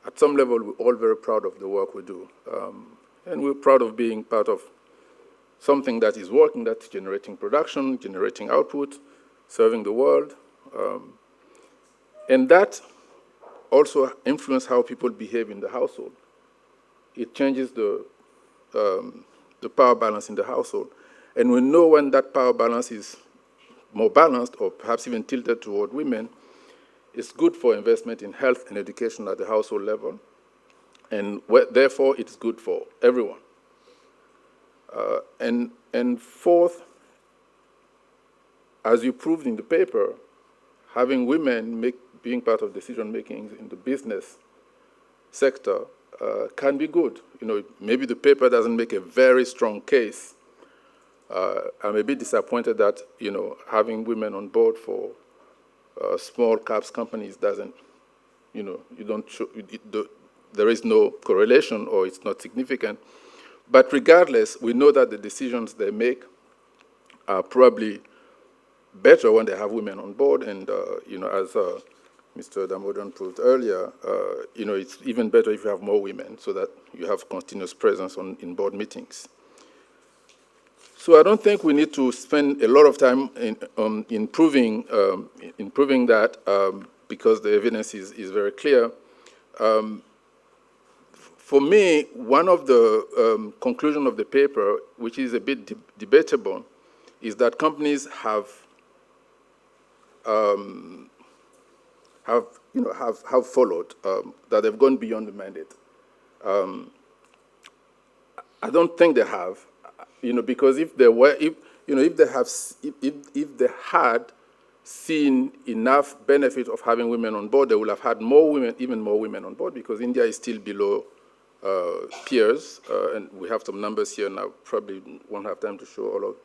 at some level, we're all very proud of the work we do. And we're proud of being part of something that is working, that's generating production, generating output, serving the world. And that also influences how people behave in the household. It changes the power balance in the household. And we know when that power balance is more balanced or perhaps even tilted toward women, it's good for investment in health and education at the household level. And therefore, it's good for everyone. And fourth, as you proved in the paper, having women being part of decision-making in the business sector can be good. Maybe the paper doesn't make a very strong case. I'm a bit disappointed that, having women on board for small caps companies doesn't, there is no correlation or it's not significant. But regardless, we know that the decisions they make are probably better when they have women on board. And, as Mr. Damodaran proved earlier, it's even better if you have more women so that you have continuous presence in board meetings. So I don't think we need to spend a lot of time in proving that because the evidence is very clear. For me, one of the conclusions of the paper, which is a bit debatable, is that companies have followed, that they've gone beyond the mandate. I don't think they have, because if they had seen enough benefit of having women on board, they would have had even more women on board, because India is still below peers, and we have some numbers here now. Probably won't have time to show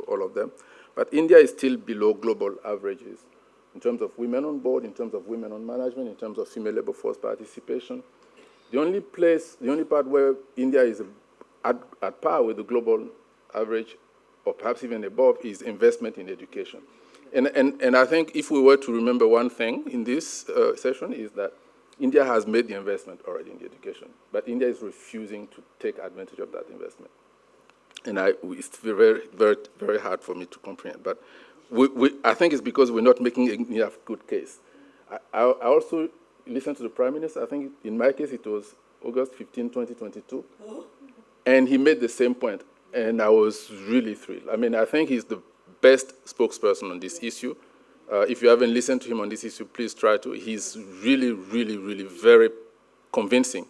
all of them, but India is still below global averages in terms of women on board, in terms of women on management, in terms of female labor force participation. The only part where India is at par with the global average, or perhaps even above, is investment in education. And I think if we were to remember one thing in this session is that India has made the investment already in the education, but India is refusing to take advantage of that investment. And it's very, very, very hard for me to comprehend. But I think it's because we're not making enough good case. I also listened to the Prime Minister. I think in my case it was August 15, 2022. And he made the same point. And I was really thrilled. I mean, I think he's the best spokesperson on this issue. If you haven't listened to him on this issue, please try to. He's really, really, really very convincing.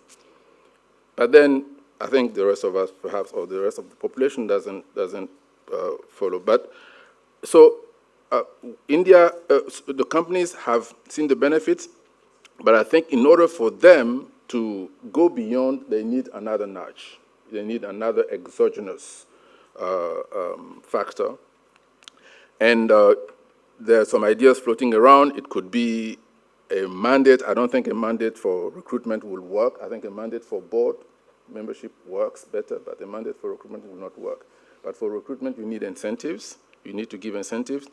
But then I think the rest of us, perhaps, or the rest of the population doesn't follow. But so India, the companies have seen the benefits, but I think in order for them to go beyond, they need another nudge. They need another exogenous factor. And there are some ideas floating around. It could be a mandate. I don't think a mandate for recruitment will work. I think a mandate for board membership works better, but a mandate for recruitment will not work. But for recruitment, you need incentives. You need to give incentives.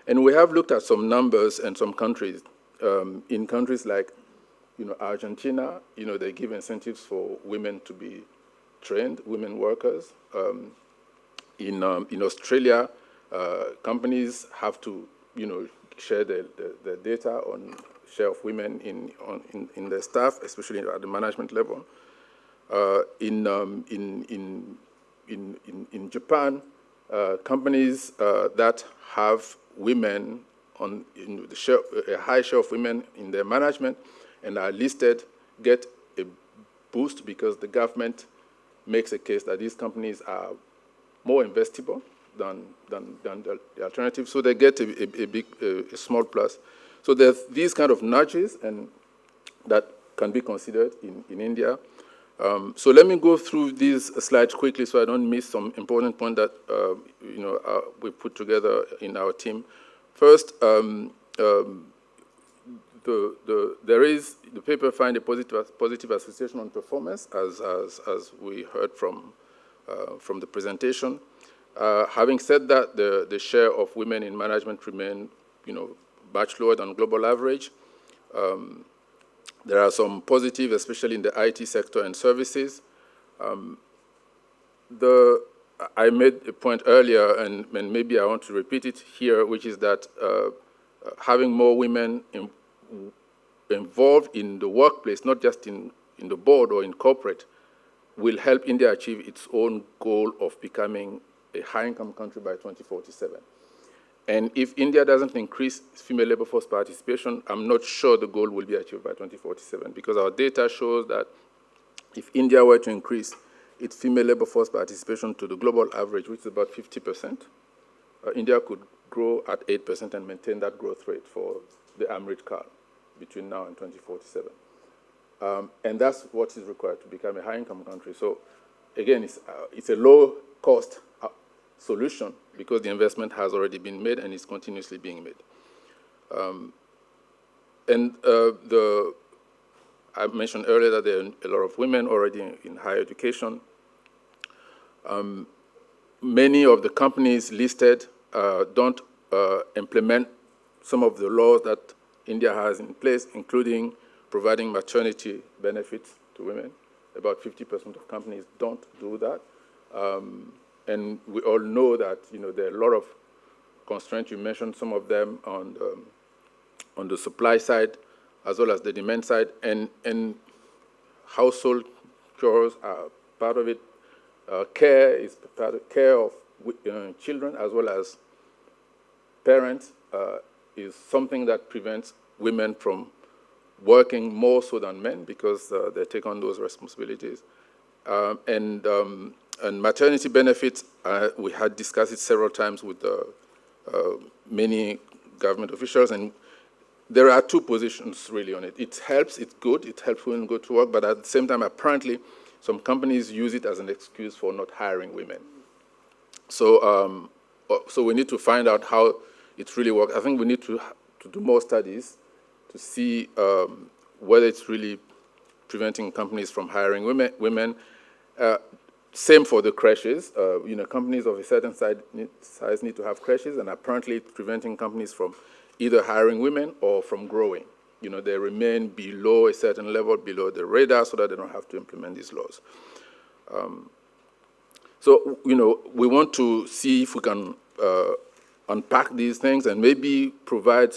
And we have looked at some numbers in some countries. In countries like Argentina, they give incentives for women to be trained, women workers. In Australia, companies have to share the data on share of women in the staff, especially at the management level. In Japan, companies that have women a high share of women in their management and are listed get a boost because the government makes a case that these companies are more investable than the alternative, so they get a small plus. So there's these kind of nudges and that can be considered in India. So let me go through these slides quickly so I don't miss some important point that we put together in our team. First, the paper find a positive association on performance, as we heard from the presentation. Having said that, the share of women in management remain, much lower than global average. There are some positive, especially in the IT sector and services. I made a point earlier, and maybe I want to repeat it here, which is that having more women involved in the workplace, not just in the board or in corporate, will help India achieve its own goal of becoming a high-income country by 2047. And if India doesn't increase female labor force participation, I'm not sure the goal will be achieved by 2047, because our data shows that if India were to increase its female labor force participation to the global average, which is about 50%, India could grow at 8% and maintain that growth rate for the Amrit Kaal between now and 2047. And that's what is required to become a high-income country. So again, it's a low-cost solution because the investment has already been made and is continuously being made. I mentioned earlier that there are a lot of women already in higher education. Many of the companies listed don't implement some of the laws that India has in place, including providing maternity benefits to women. About 50% of companies don't do that. And we all know that there are a lot of constraints. You mentioned some of them on the supply side as well as the demand side, and household chores are part of it. Care is part of care of children as well as parents is something that prevents women from working more so than men because they take on those responsibilities. And maternity benefits, we had discussed it several times with many government officials, and there are two positions really on it. It helps, it's good, it helps women go to work, but at the same time, apparently, some companies use it as an excuse for not hiring women. So, so we need to find out how it really works. I think we need to do more studies to see whether it's really preventing companies from hiring women. Same for the creches. Companies of a certain size need to have creches, and apparently it's preventing companies from either hiring women or from growing. They remain below a certain level, below the radar, so that they don't have to implement these laws. So, we want to see if we can unpack these things and maybe provide,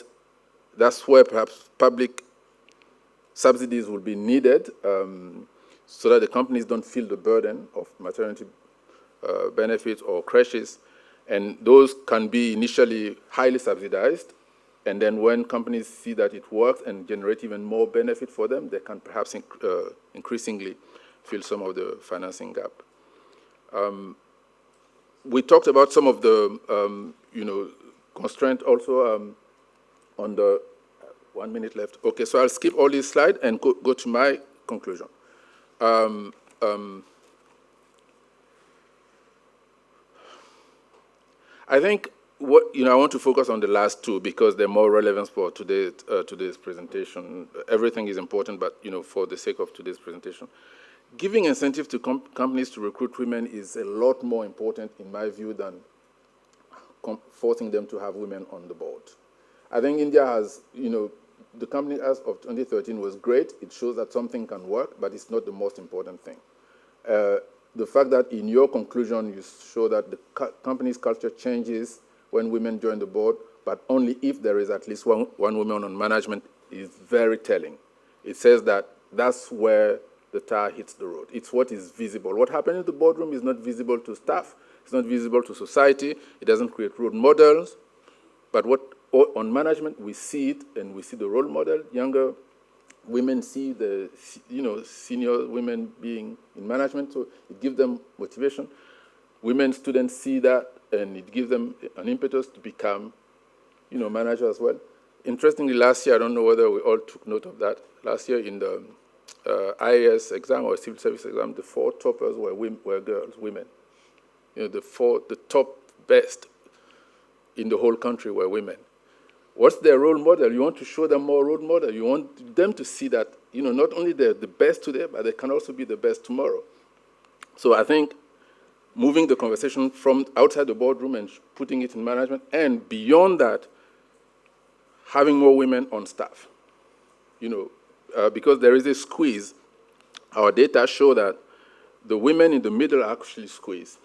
that's where perhaps public subsidies will be needed, so that the companies don't feel the burden of maternity benefits or creches. And those can be initially highly subsidized. And then when companies see that it works and generate even more benefit for them, they can perhaps increasingly fill some of the financing gap. We talked about some of the, constraint also on the 1 minute left. Okay, so I'll skip all these slides and go to my conclusion. I think I want to focus on the last two because they're more relevant for today's presentation. Everything is important, but for the sake of today's presentation, giving incentive to companies to recruit women is a lot more important, in my view, than forcing them to have women on the board. I think India has, the company as of 2013 was great. It shows that something can work, but it's not the most important thing. The fact that in your conclusion you show that the company's culture changes when women join the board, but only if there is at least one woman on management is very telling. It says that that's where the tire hits the road. It's what is visible. What happened in the boardroom is not visible to staff. It's not visible to society. It doesn't create role models. But on management, we see it, and we see the role model. Younger women see the, senior women being in management, so it gives them motivation. Women students see that, and it gives them an impetus to become, manager as well. Interestingly, last year, I don't know whether we all took note of that. Last year in the IAS exam or civil service exam, the 4 toppers were girls, women. The top best in the whole country were women. What's their role model? You want to show them more role model. You want them to see that, not only they're the best today, but they can also be the best tomorrow. So I think moving the conversation from outside the boardroom and putting it in management, and beyond that, having more women on staff. Because there is a squeeze. Our data show that the women in the middle are actually squeezed,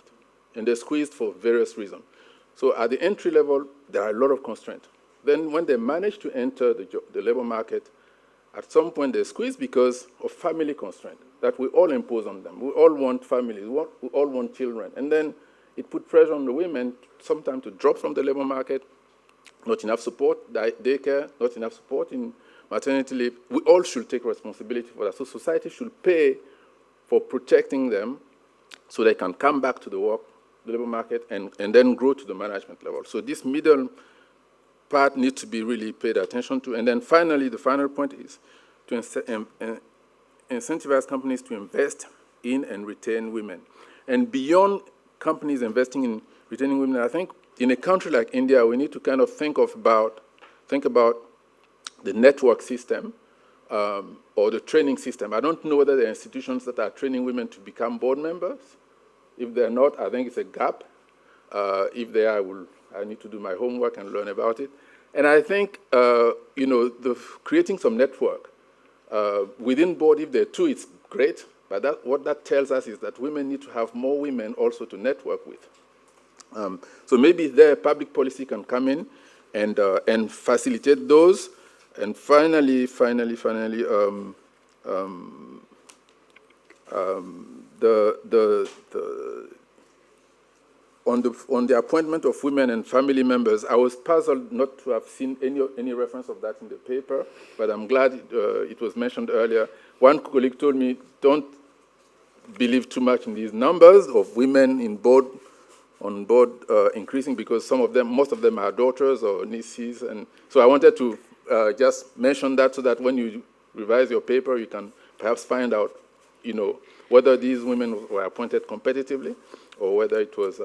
and they're squeezed for various reasons. So at the entry level, there are a lot of constraints. Then when they manage to enter the labor market, at some point they're squeezed because of family constraint that we all impose on them. We all want families, we all want children. And then it put pressure on the women sometimes to drop from the labor market, not enough support, daycare, not enough support in maternity leave. We all should take responsibility for that. So society should pay for protecting them so they can come back to the labor market and then grow to the management level. So this middle part needs to be really paid attention to. And then finally, the final point is to incentivize companies to invest in and retain women. And beyond companies investing in retaining women, I think in a country like India, we need to kind of think about the network system or the training system. I don't know whether there are institutions that are training women to become board members. If they're not, I think it's a gap. If they are, I need to do my homework and learn about it. And I think, creating some network within board, if there are 2, it's great. But what that tells us is that women need to have more women also to network with. So maybe there public policy can come in and facilitate those. And finally, on the appointment of women and family members, I was puzzled not to have seen any reference of that in the paper, but I'm glad it was mentioned earlier. One colleague told me, don't believe too much in these numbers of women on board increasing, because most of them are daughters or nieces. And so I wanted to just mention that so that when you revise your paper, you can perhaps find out, whether these women were appointed competitively or whether it was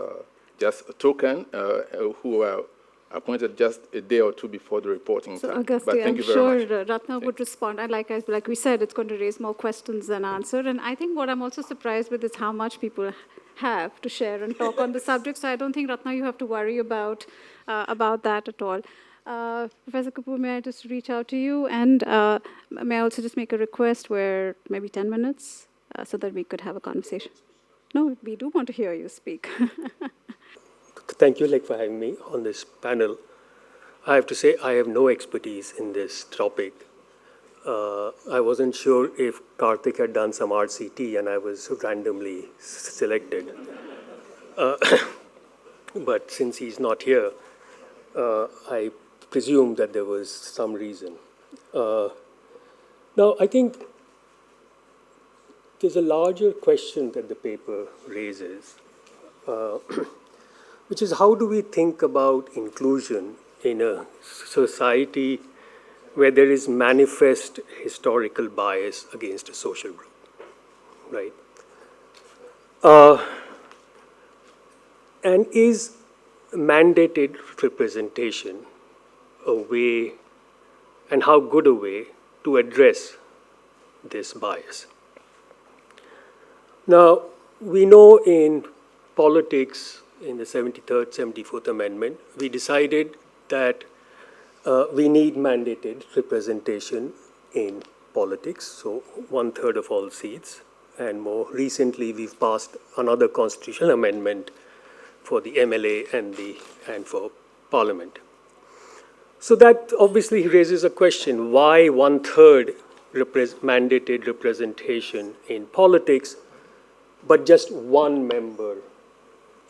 just a token who were appointed just a day or 2 before the reporting time. Auguste, But thank I'm you very sure much. Ratna would respond. And like we said, it's going to raise more questions than answer. And I think what I'm also surprised with is how much people have to share and talk on the subject. So I don't think, Ratna, you have to worry about that at all. Professor Kapoor, may I just reach out to you? And may I also just make a request where maybe 10 minutes so that we could have a conversation? No, we do want to hear you speak. Thank you, for having me on this panel. I have to say I have no expertise in this topic. I wasn't sure if Karthik had done some RCT and I was randomly selected. But since he's not here, I presume that there was some reason. Now, I think there's a larger question that the paper raises, which is how do we think about inclusion in a society where there is manifest historical bias against a social group, right? And is mandated representation a way, and how good a way, to address this bias? Now, we know in politics, in the 73rd, 74th Amendment, we decided that we need mandated representation in politics, so 1/3 of all seats. And more recently, we've passed another constitutional amendment for the MLA and for Parliament. So that obviously raises a question, why one-third mandated representation in politics, but just one member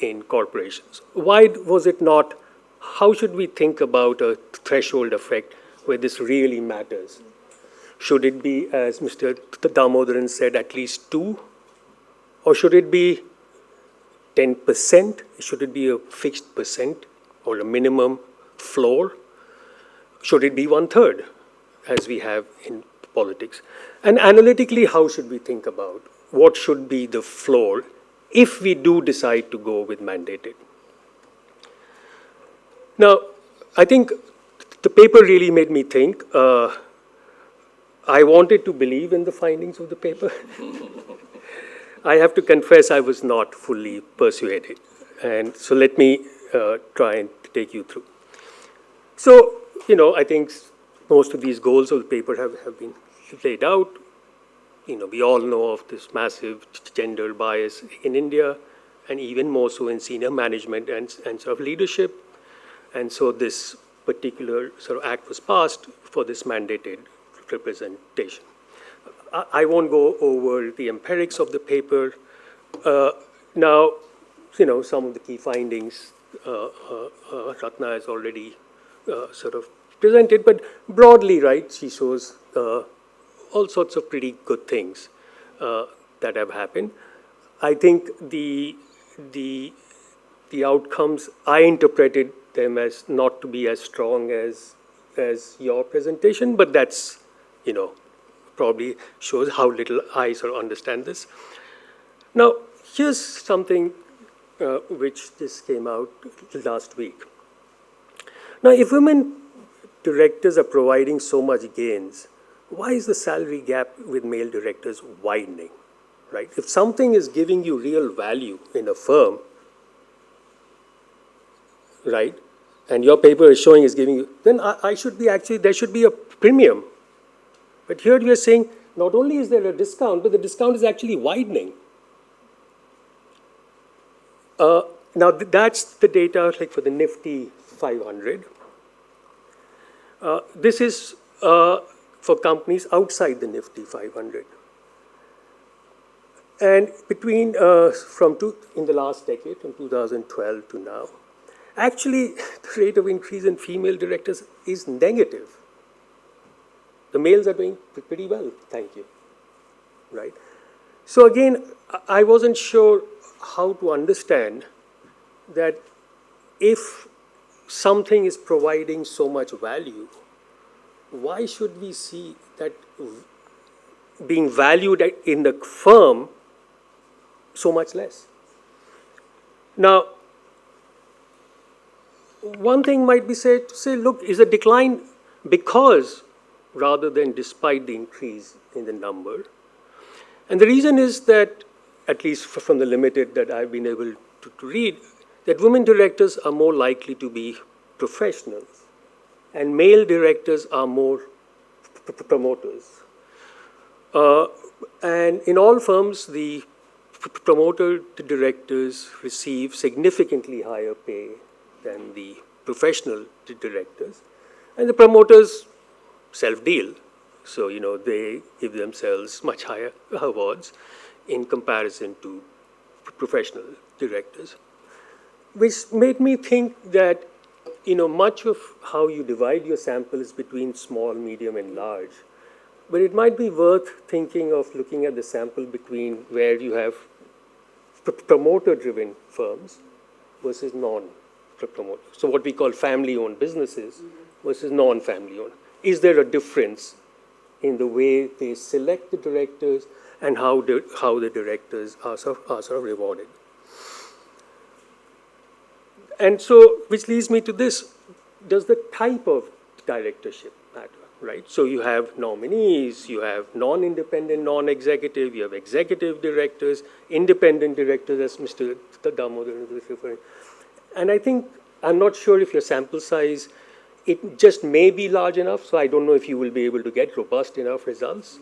in corporations? Why was it not, how should we think about a threshold effect where this really matters? Should it be, as Mr. Damodaran said, at least 2? Or should it be 10%? Should it be a fixed percent or a minimum floor? Should it be one-third, as we have in politics? And analytically, how should we think about what should be the floor if we do decide to go with mandated? Now, I think the paper really made me think. I wanted to believe in the findings of the paper. I have to confess I was not fully persuaded. And so let me try and take you through. So, I think most of these goals of the paper have been laid out. We all know of this massive gender bias in India, and even more so in senior management and sort of leadership. And so this particular sort of act was passed for this mandated representation. I won't go over the empirics of the paper. Now, some of the key findings Ratna has already sort of presented, but broadly, right, she shows all sorts of pretty good things that have happened. I think the outcomes, I interpreted them as not to be as strong as your presentation, but that's, probably shows how little I sort of understand this. Now, here's something which just came out last week. Now, if women directors are providing so much gains, why is the salary gap with male directors widening, right? If something is giving you real value in a firm, right, and your paper is showing is giving you, then I should be actually, there should be a premium. But here we are saying not only is there a discount, but the discount is actually widening. Now that's the data like for the Nifty 500. This is for companies outside the Nifty 500. And between, in the last decade, from 2012 to now, actually the rate of increase in female directors is negative. The males are doing pretty well, thank you, right? So again, I wasn't sure how to understand that if something is providing so much value, why should we see that being valued in the firm so much less? Now, one thing might be said to say, look, is a decline because rather than despite the increase in the number. And the reason is that, at least from the limited that I've been able to read, that women directors are more likely to be professionals and male directors are more promoters. And in all firms, the promoter directors receive significantly higher pay than the professional directors. And the promoters self-deal. So, they give themselves much higher awards in comparison to professional directors. Which made me think that, much of how you divide your sample is between small, medium, and large. But it might be worth thinking of looking at the sample between where you have promoter-driven firms versus non-promoter. So what we call family-owned businesses versus non-family-owned. Is there a difference in the way they select the directors and how the directors are sort of rewarded? And so, which leads me to this, does the type of directorship matter, right? So you have nominees, you have non-independent, non-executive, you have executive directors, independent directors, as Mr. Damodaran was referring. And I think, I'm not sure if your sample size, it just may be large enough, so I don't know if you will be able to get robust enough results.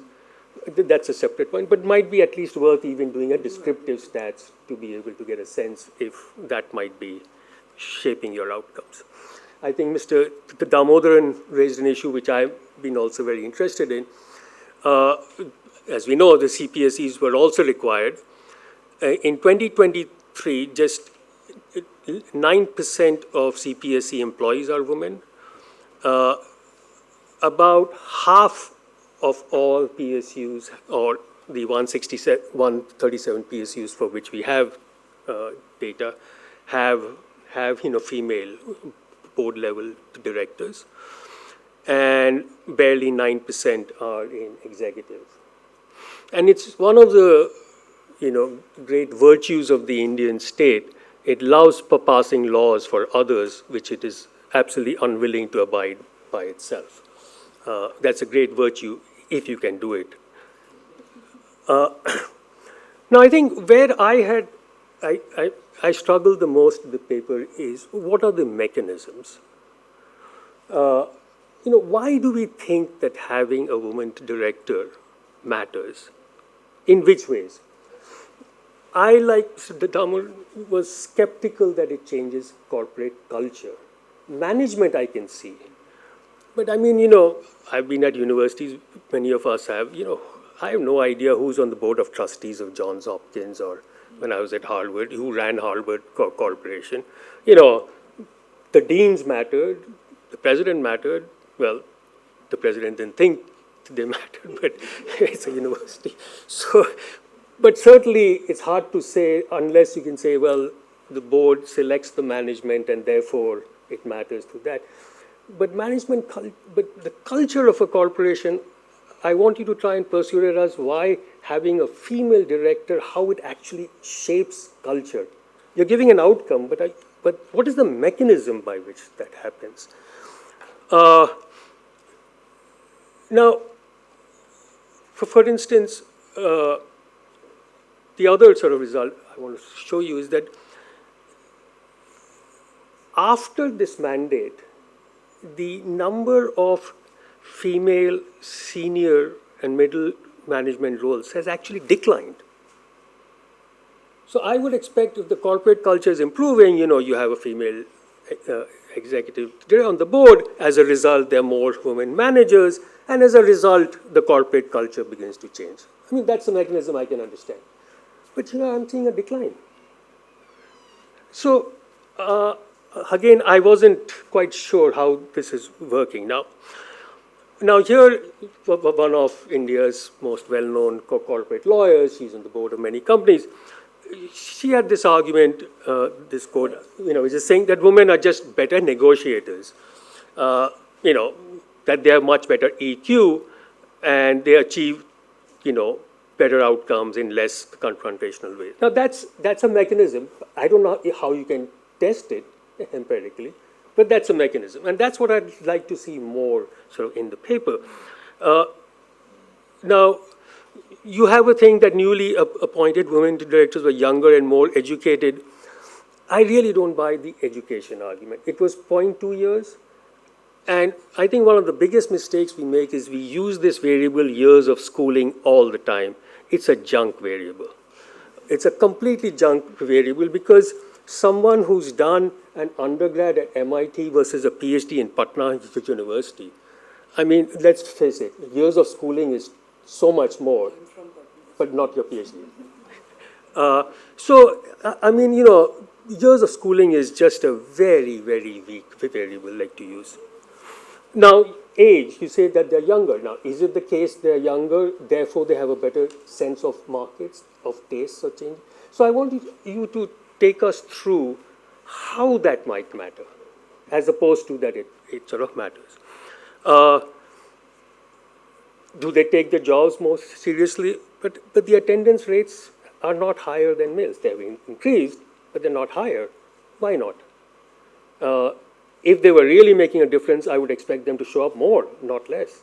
That's a separate point, but might be at least worth even doing a descriptive stats to be able to get a sense if that might be shaping your outcomes. I think Mr. Damodaran raised an issue which I've been also very interested in. As we know, the CPSEs were also required. In 2023, just 9% of CPSE employees are women. About half of all PSUs, or the 137 PSUs for which we have data, have female board level directors, and barely 9% are in executives. And it's one of the great virtues of the Indian state. It allows for passing laws for others which it is absolutely unwilling to abide by itself. That's a great virtue if you can do it. Now, I think where I struggle the most with the paper is what are the mechanisms? Why do we think that having a woman director matters? In which ways? I, like Mr. Damar, was skeptical that it changes corporate culture. Management I can see. But I mean, I've been at universities, many of us have, I have no idea who's on the board of trustees of Johns Hopkins, or when I was at Harvard, who ran Harvard Corporation. The deans mattered, the president mattered. Well, the president didn't think they mattered, but it's a university. So, but certainly it's hard to say unless you can say, well, the board selects the management and therefore it matters to that. But but the culture of a corporation, I want you to try and persuade us why having a female director, how it actually shapes culture. You're giving an outcome, but what is the mechanism by which that happens? Now, for instance, the other sort of result I want to show you is that after this mandate, the number of female senior and middle management roles has actually declined. So I would expect if the corporate culture is improving, you have a female executive on the board. As a result, there are more women managers, and as a result, the corporate culture begins to change. I mean, that's a mechanism I can understand. But I'm seeing a decline. So again, I wasn't quite sure how this is working. Now here, one of India's most well-known corporate lawyers, she's on the board of many companies, she had this argument, this quote, which is saying that women are just better negotiators, that they have much better EQ and they achieve, better outcomes in less confrontational ways. Now that's a mechanism. I don't know how you can test it empirically, but that's a mechanism. And that's what I'd like to see more sort of in the paper. Now, you have a thing that newly appointed women directors were younger and more educated. I really don't buy the education argument. It was 0.2 years. And I think one of the biggest mistakes we make is we use this variable years of schooling all the time. It's a junk variable. It's a completely junk variable because someone who's done an undergrad at MIT versus a PhD in Patna University, I mean, let's face it, years of schooling is so much more, but not your PhD. So, I mean, years of schooling is just a very, very weak variable like to use. Now, age, you say that they're younger. Now, is it the case they're younger, therefore they have a better sense of markets, of tastes or change? So I want you to take us through how that might matter, as opposed to that it sort of matters. Do they take their jobs more seriously? But the attendance rates are not higher than males. They have increased, but they're not higher. Why not? If they were really making a difference, I would expect them to show up more, not less.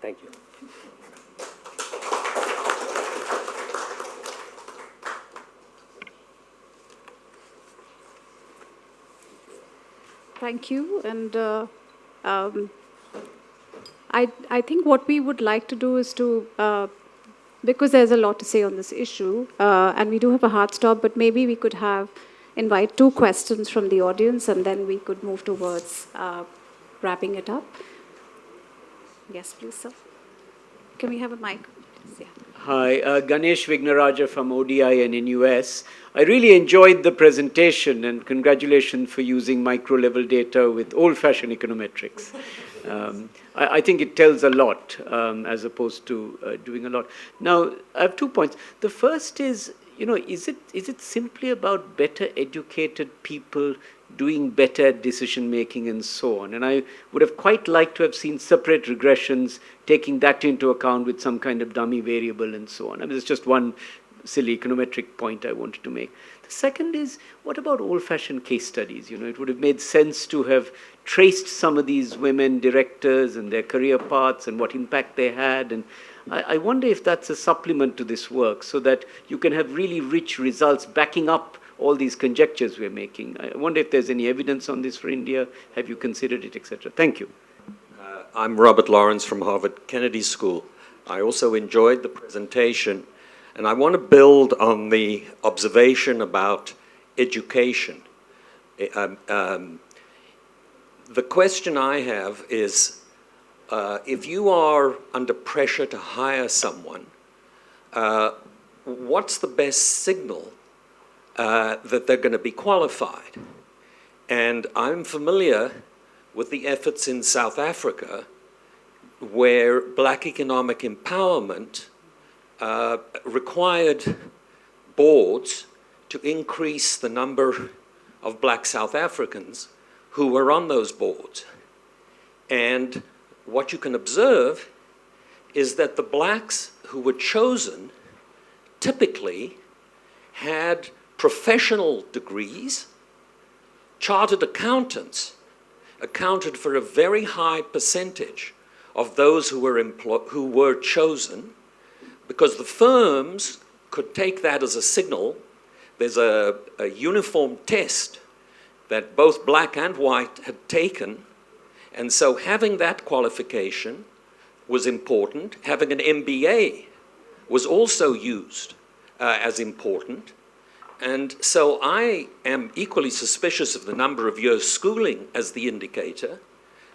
Thank you. Thank you. And I think what we would like to do is to, because there's a lot to say on this issue, and we do have a hard stop, but maybe we could have invite 2 questions from the audience, and then we could move towards wrapping it up. Yes, please, sir. Can we have a mic? Yeah. Hi, Ganesh Vignaraja from ODI and NUS. I really enjoyed the presentation, and congratulations for using micro-level data with old-fashioned econometrics. I think it tells a lot as opposed to doing a lot. Now, I have 2 points. The first is, is it simply about better educated people doing better decision making and so on? And I would have quite liked to have seen separate regressions, taking that into account with some kind of dummy variable and so on. I mean, it's just one silly econometric point I wanted to make. The second is, what about old-fashioned case studies? It would have made sense to have traced some of these women directors and their career paths and what impact they had. And I wonder if that's a supplement to this work, so that you can have really rich results backing up all these conjectures we're making. I wonder if there's any evidence on this for India. Have you considered it, etc.? Thank you. I'm Robert Lawrence from Harvard Kennedy School. I also enjoyed the presentation, and I want to build on the observation about education. The question I have is, if you are under pressure to hire someone, what's the best signal that they're going to be qualified? And I'm familiar with the efforts in South Africa where black economic empowerment required boards to increase the number of black South Africans who were on those boards. And what you can observe is that the blacks who were chosen typically had professional degrees. Chartered accountants accounted for a very high percentage of those who were chosen, because the firms could take that as a signal. There's a uniform test that both black and white had taken, and so having that qualification was important. Having an MBA was also used as important. And so I am equally suspicious of the number of years schooling as the indicator.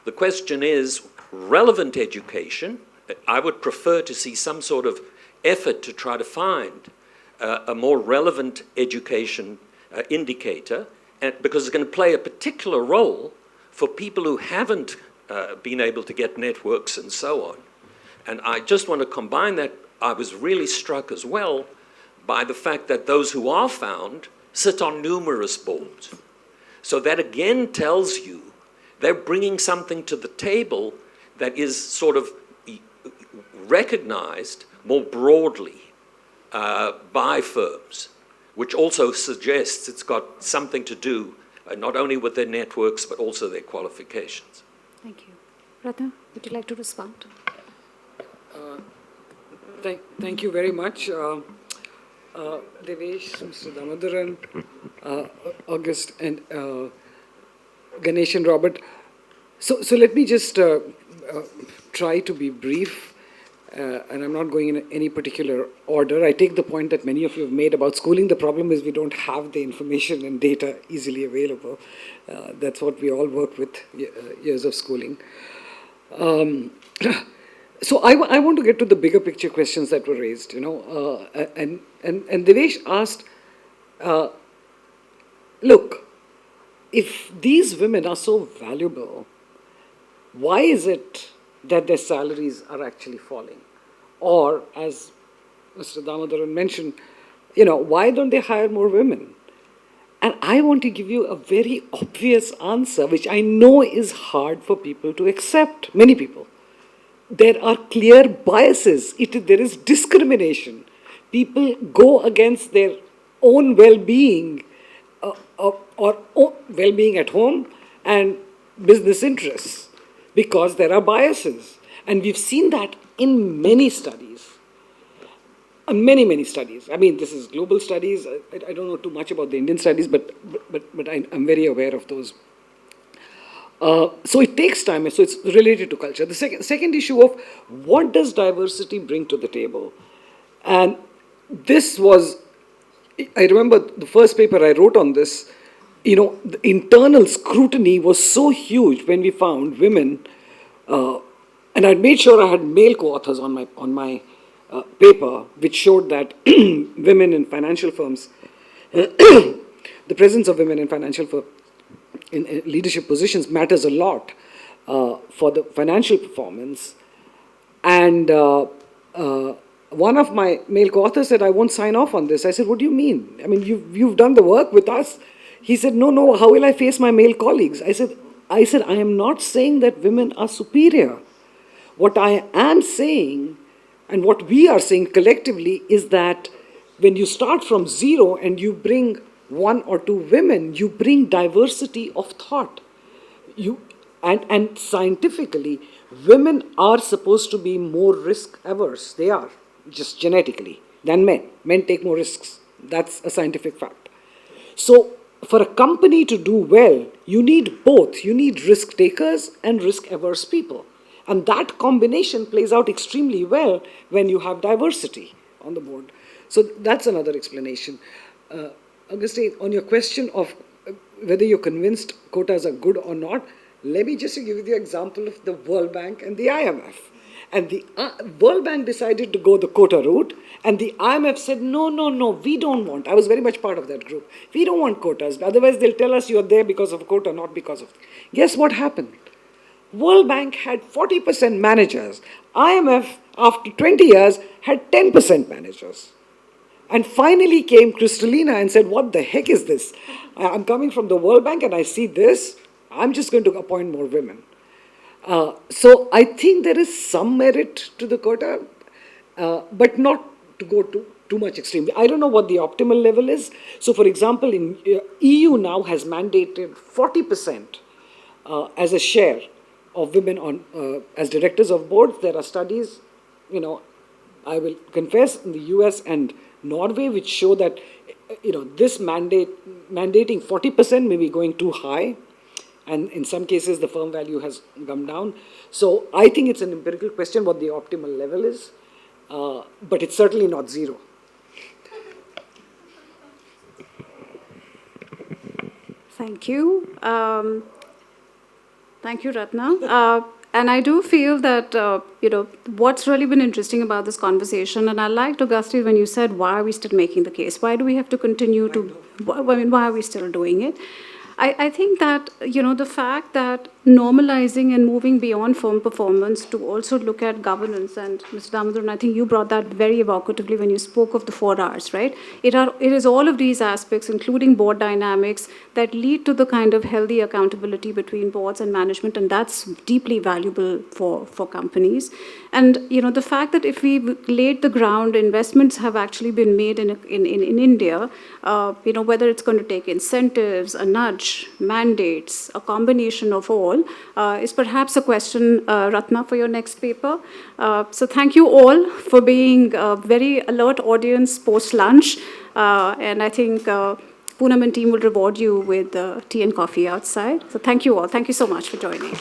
The question is relevant education. I would prefer to see some sort of effort to try to find a more relevant education indicator, because it's going to play a particular role for people who haven't been able to get networks and so on. And I just want to combine that. I was really struck as well by the fact that those who are found sit on numerous boards. So that again tells you they're bringing something to the table that is sort of recognized more broadly by firms, which also suggests it's got something to do not only with their networks, but also their qualifications. Thank you. Ratna, would you like to respond? Thank you very much. Devesh, Mr. Damodaran, August, and Ganesh and Robert. So let me just try to be brief, and I'm not going in any particular order. I take the point that many of you have made about schooling. The problem is we don't have the information and data easily available. That's what we all work with, years of schooling. So I want to get to the bigger picture questions that were raised, and Devesh asked, look, if these women are so valuable, why is it that their salaries are actually falling? Or, as Mr. Damodaran mentioned, why don't they hire more women? And I want to give you a very obvious answer, which I know is hard for people to accept, many people. There are clear biases. There is discrimination. People go against their own well-being or well-being at home and business interests because there are biases. And we've seen that in many studies, many studies. I mean, this is global studies. I don't know too much about the Indian studies, but I'm very aware of those. So it takes time, and so it's related to culture. The second issue of what does diversity bring to the table? And this was I remember the first paper I wrote on this, the internal scrutiny was so huge when we found women, and I'd made sure I had male co-authors on my paper, which showed that women in financial firms, the presence of women in financial firms in leadership positions matters a lot for the financial performance. And one of my male co-authors said, I won't sign off on this. I said, what do you mean? I mean, you've done the work with us. He said, no, how will I face my male colleagues? I said, I am not saying that women are superior. What I am saying, and what we are saying collectively, is that when you start from zero and you bring one or two women, you bring diversity of thought. And scientifically, women are supposed to be more risk averse. They are, just genetically, than men. Men take more risks. That's a scientific fact. So for a company to do well, you need both. You need risk takers and risk averse people. And that combination plays out extremely well when you have diversity on the board. So that's another explanation. Augustine, on your question of whether you're convinced quotas are good or not, let me just give you the example of the World Bank and the IMF. And the World Bank decided to go the quota route, and the IMF said, no, we don't want. I was very much part of that group. We don't want quotas. Otherwise, they'll tell us you're there because of a quota, not because of... Guess what happened? World Bank had 40% managers. IMF, after 20 years, had 10% managers. And finally came Kristalina and said, what the heck is this? I'm coming from the World Bank and I see this. I'm just going to appoint more women. So I think there is some merit to the quota, but not to go to too much extreme. I don't know what the optimal level is. So for example, in EU now has mandated 40% as a share of women on as directors of boards. There are studies, I will confess, in the US and Norway, which show that this mandating 40% may be going too high, and in some cases the firm value has come down. So I think it's an empirical question what the optimal level is, but it's certainly not zero. Thank you. Thank you, Ratna. And I do feel that, what's really been interesting about this conversation, and I liked, Augustine, when you said, why are we still making the case? Why do we have to continue to, why are we still doing it? I think that, the fact that normalizing and moving beyond firm performance to also look at governance, and Mr. Damodaran, I think you brought that very evocatively when you spoke of the 4 Rs, right? It is all of these aspects, including board dynamics, that lead to the kind of healthy accountability between boards and management, and that's deeply valuable for companies. And, the fact that if we laid the ground, investments have actually been made in India, whether it's going to take incentives, a nudge, mandates, a combination of all, is perhaps a question, Ratna, for your next paper. So thank you all for being a very alert audience post-lunch. And I think Poonam and team will reward you with tea and coffee outside. So thank you all. Thank you so much for joining.